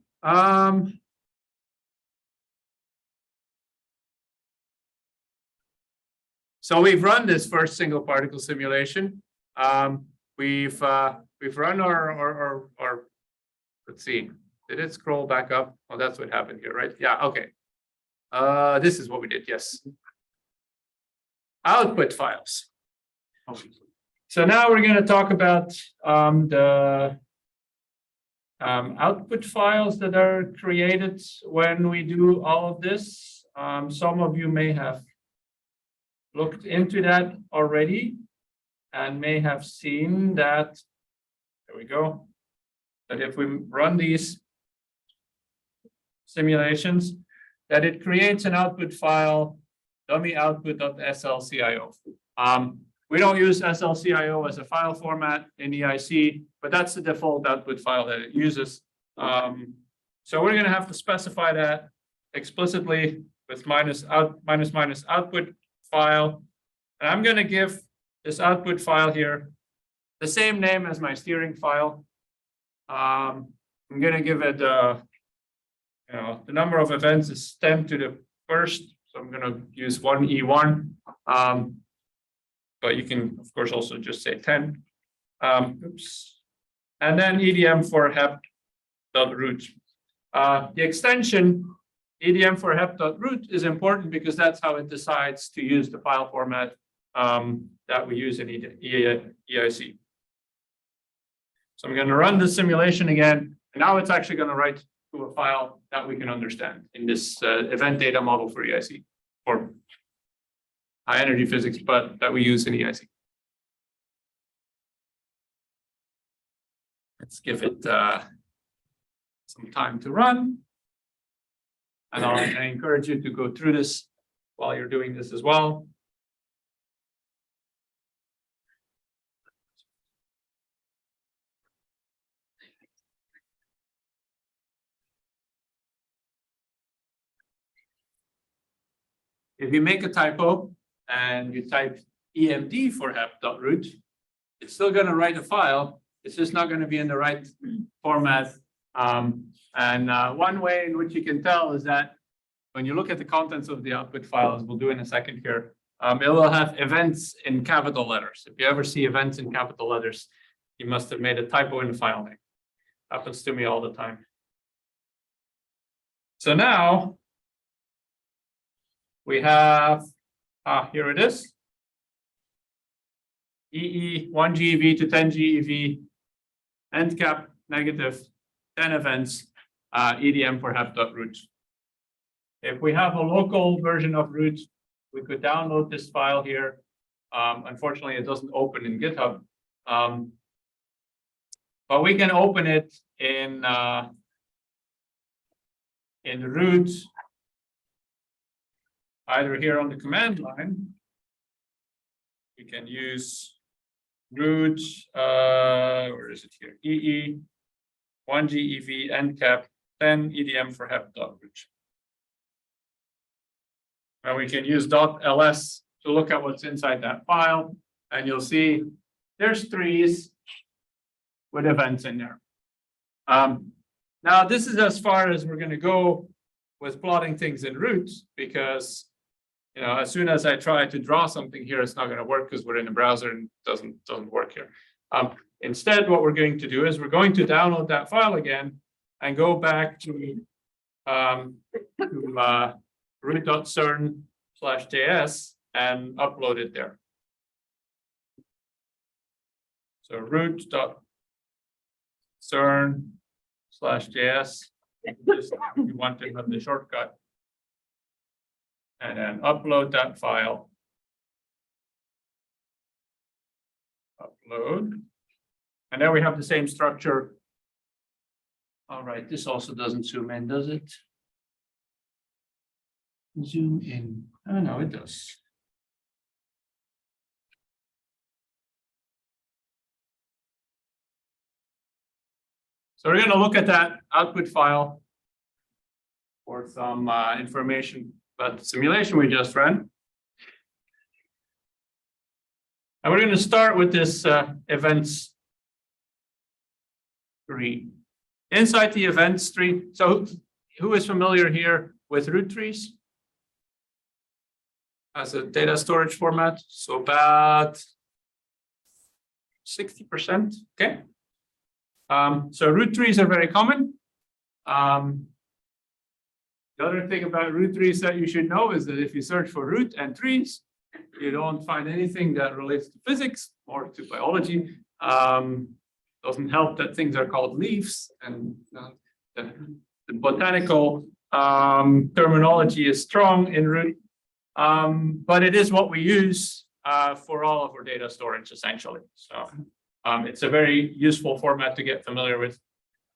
So we've run this first single particle simulation. We've run our let's see, did it scroll back up? Oh, that's what happened here, right? Yeah, okay. This is what we did, yes. Output files. So now we're going to talk about the output files that are created when we do all of this. Some of you may have looked into that already and may have seen that, there we go, that if we run these simulations, that it creates an output file, dummy output.slcio. We don't use slcio as a file format in EIC, but that's the default output file that it uses. So we're going to have to specify that explicitly with minus output file. And I'm going to give this output file here the same name as my steering file. I'm going to give it, the number of events is 10 to the first. So I'm going to use 1E1. But you can, of course, also just say 10. Oops. And then EDM for hep.root. The extension EDM for hep.root is important because that's how it decides to use the file format that we use in EIC. So I'm going to run the simulation again, and now it's actually going to write to a file that we can understand in this event data model for EIC, or high energy physics, but that we use in EIC. Let's give it some time to run. And I encourage you to go through this while you're doing this as well. If you make a typo and you type emd for hep.root, it's still going to write a file. It's just not going to be in the right format. One way in which you can tell is that when you look at the contents of the output file, as we'll do in a second here, it will have events in capital letters. If you ever see events in capital letters, you must have made a typo in the file name. Happens to me all the time. So now we have, here it is. EE 1 GeV to 10 GeV, end cap negative, 10 events, EDM for hep.root. If we have a local version of root, we could download this file here. Unfortunately, it doesn't open in GitHub. But we can open it in root, either here on the command line. We can use root, where is it here? EE 1 GeV end cap, 10 EDM for hep dot bridge. And we can use .ls to look at what's inside that file, and you'll see there's trees with events in there. Now this is as far as we're going to go with plotting things in root, because as soon as I try to draw something here, it's not going to work because we're in a browser and it doesn't work here. Instead, what we're going to do is we're going to download that file again and go back to root.cern/js and upload it there. So root.cern/js. You want to have the shortcut. And then upload that file. Upload. And then we have the same structure. All right, this also doesn't zoom in, does it? Zoom in. Oh, no, it does. So we're going to look at that output file for some information about the simulation we just ran. And we're going to start with this events tree. Inside the events tree, so who is familiar here with root trees as a data storage format? So about 60%, okay. So root trees are very common. The other thing about root trees that you should know is that if you search for root and trees, you don't find anything that relates to physics or to biology. Doesn't help that things are called leaves, and the botanical terminology is strong in root, but it is what we use for all of our data storage essentially. So it's a very useful format to get familiar with.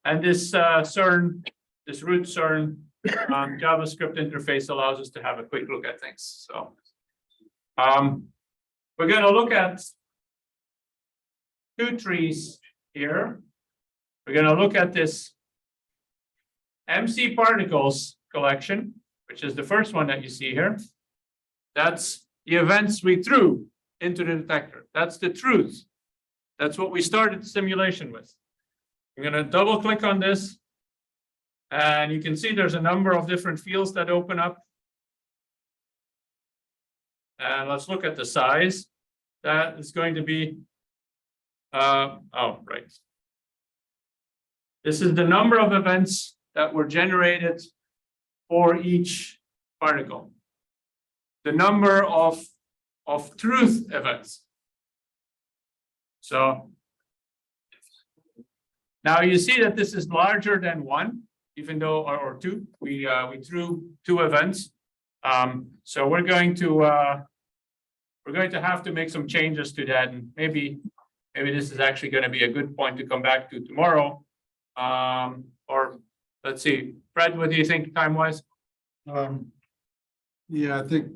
And this CERN, this root CERN JavaScript interface allows us to have a quick look at things. So we're going to look at two trees here. We're going to look at this MC particles collection, which is the first one that you see here. That's the events we threw into the detector. That's the truth. That's what we started the simulation with. I'm going to double click on this. And you can see there's a number of different fields that open up. And let's look at the size. That is going to be, right. This is the number of events that were generated for each particle. The number of truth events. So now you see that this is larger than 1. Even though, or 2, we threw 2 events. So we're going to have to make some changes to that, and maybe this is actually going to be a good point to come back to tomorrow. Or let's see, Fred, what do you think time-wise? Yeah, I think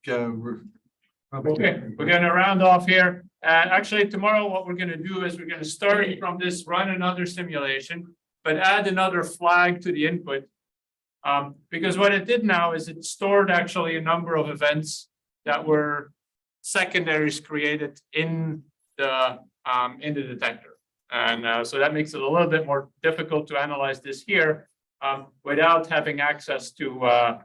we're probably. Okay, we're going to round off here. Actually, tomorrow, what we're going to do is we're going to start from this, run another simulation, but add another flag to the input. Because what it did now is it stored actually a number of events that were secondaries created in the detector. And so that makes it a little bit more difficult to analyze this here without having access to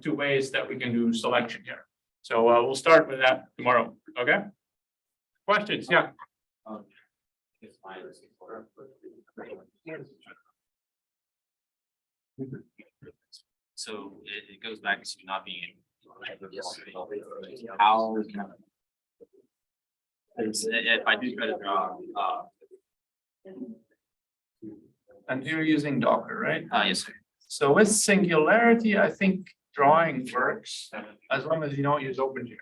ways that we can do selection here. So we'll start with that tomorrow. Okay. Questions? Yeah. So it goes back to not being how if I do try to draw And you're using Docker, right? yes, sir. So with Singularity, I think drawing works as long as you don't use OpenGL.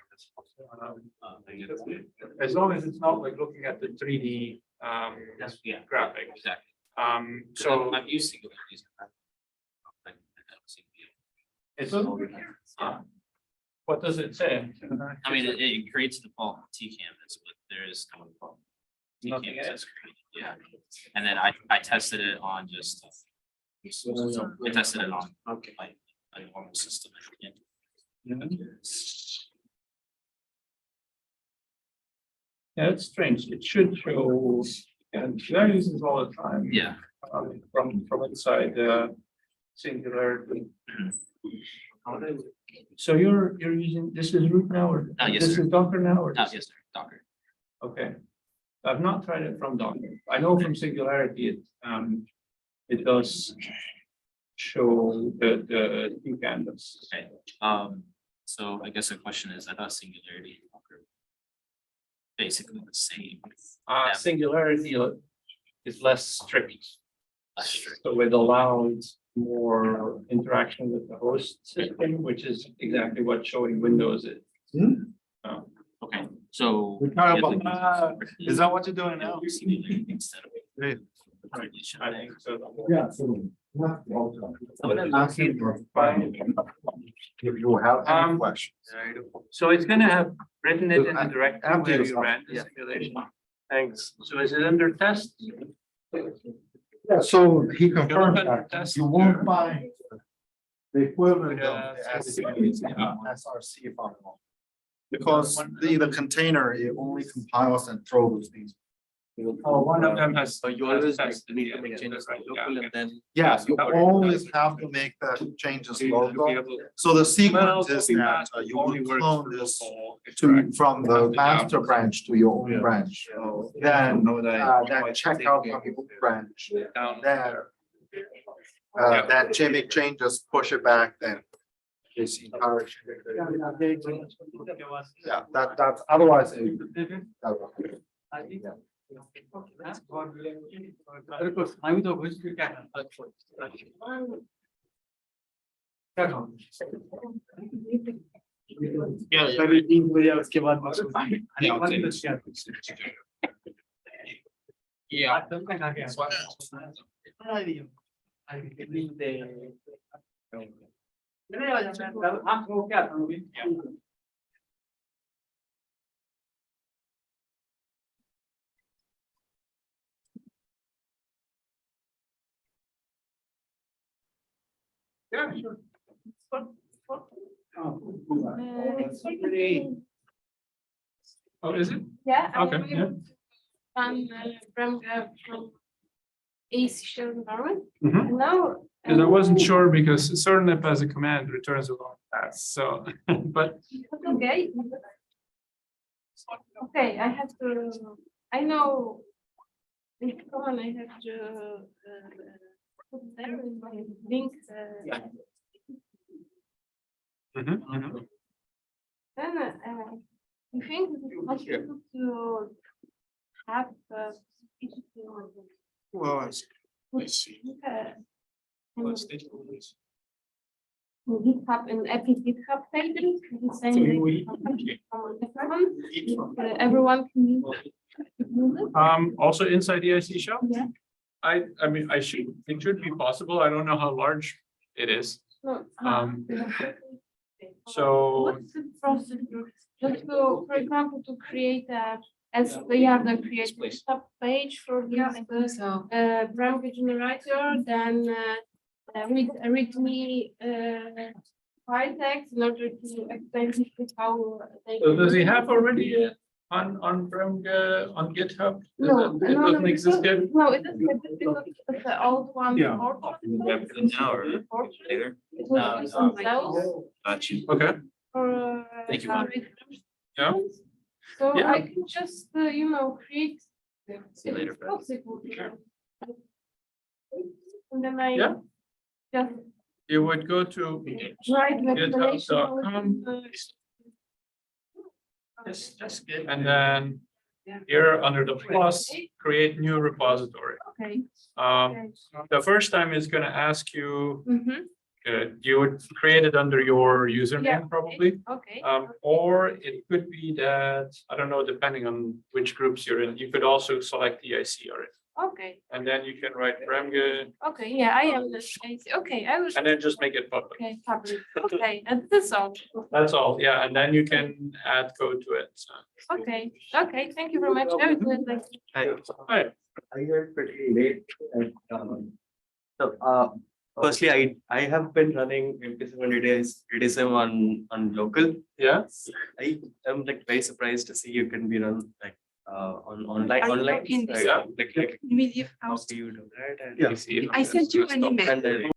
As long as it's not like looking at the 3D Yeah, graphic. exactly. So I'm used to using it's what does it say? I mean, it creates the default T canvas, but there is TKMs as created, yeah. And then I tested it on just. I tested it on, Okay. like, a normal system. Yeah, it's strange. It should show, and I use this all the time. Yeah. From inside Singularity. So you're using, this is root now, or Yes, this sir. is Docker now, or? Yes, sir, Docker. Okay. I've not tried it from Docker. I know from Singularity, it does show the two canvas. Okay, so I guess the question is, I thought Singularity and Docker were basically the same. Singularity is less strict. Less strict. So it allows more interaction with the host system, which is exactly what showing Windows is. Okay, so. Is that what you're doing now? Instead of. Great. I think so. Yeah. If you have any questions. So it's gonna have written it in the directory After where you yourself, ran the yeah. simulation. Thanks. So is it under test? Yeah, so he confirmed Look at the that test you won't find the equivalent of the Yeah. SRC file. Because the container, it only compiles and throws these. One of them has. You always has need to make changes right, local and then. Yeah, you always have to make the changes local. So the sequence is that you will clone this from the master branch to your own branch. Then check out from your own branch. Then make changes, push it back, then. It's encouraged. Yeah, that's otherwise. Yeah, sure. Oh, is it? Yeah. Okay, yeah. From AC shell environment. Mhm. And now. Because I wasn't sure because cernip as a command returns a long path, so, but. Okay. Okay, I have to, I know. In common, I have to. Put them in my link. Then, you think it's possible to have. Well, I see. GitHub and Epic GitHub pages, the same. Everyone can use it. Also inside the IC shell? Yeah. I mean, it should be possible. I don't know how large it is. No, So. what's the procedure? Just to, for example, to create a, as we have the create sub page for this parameter generator, then readme file text in order to explain how they. So does he have already on GitHub? No, It doesn't exist yet? No, it doesn't, because it's the old one. Yeah. Now or later? It was used on those Got you. Okay, for. Thank you, yeah. So Yeah. I can just, create. See you later, It's Fred. possible. And then I. Yeah. Just You would go to write the explanation. github.com. And then here under the plus, create new repository. Okay. The first time it's gonna ask you, Mm-hmm. you would create it under your Yeah. username probably. Okay. Or it could be that, I don't know, depending on which groups you're in, you could also select the IC already. Okay, and then you can write Bremge, okay, yeah, I have this. Okay, I was, and then just make it public. okay, public, okay, and that's all. That's all, yeah, and then you can add code to it, so. Okay, okay, thank you very much. I will do it later. Alright, I got pretty late at, so, firstly, I have been running MT7 on local. yeah, I am like very surprised to see you can be run like, on online, Are you online. talking Like, Yeah. like, Media how house. do you do that? And- let me see if I sent you an stop. email. And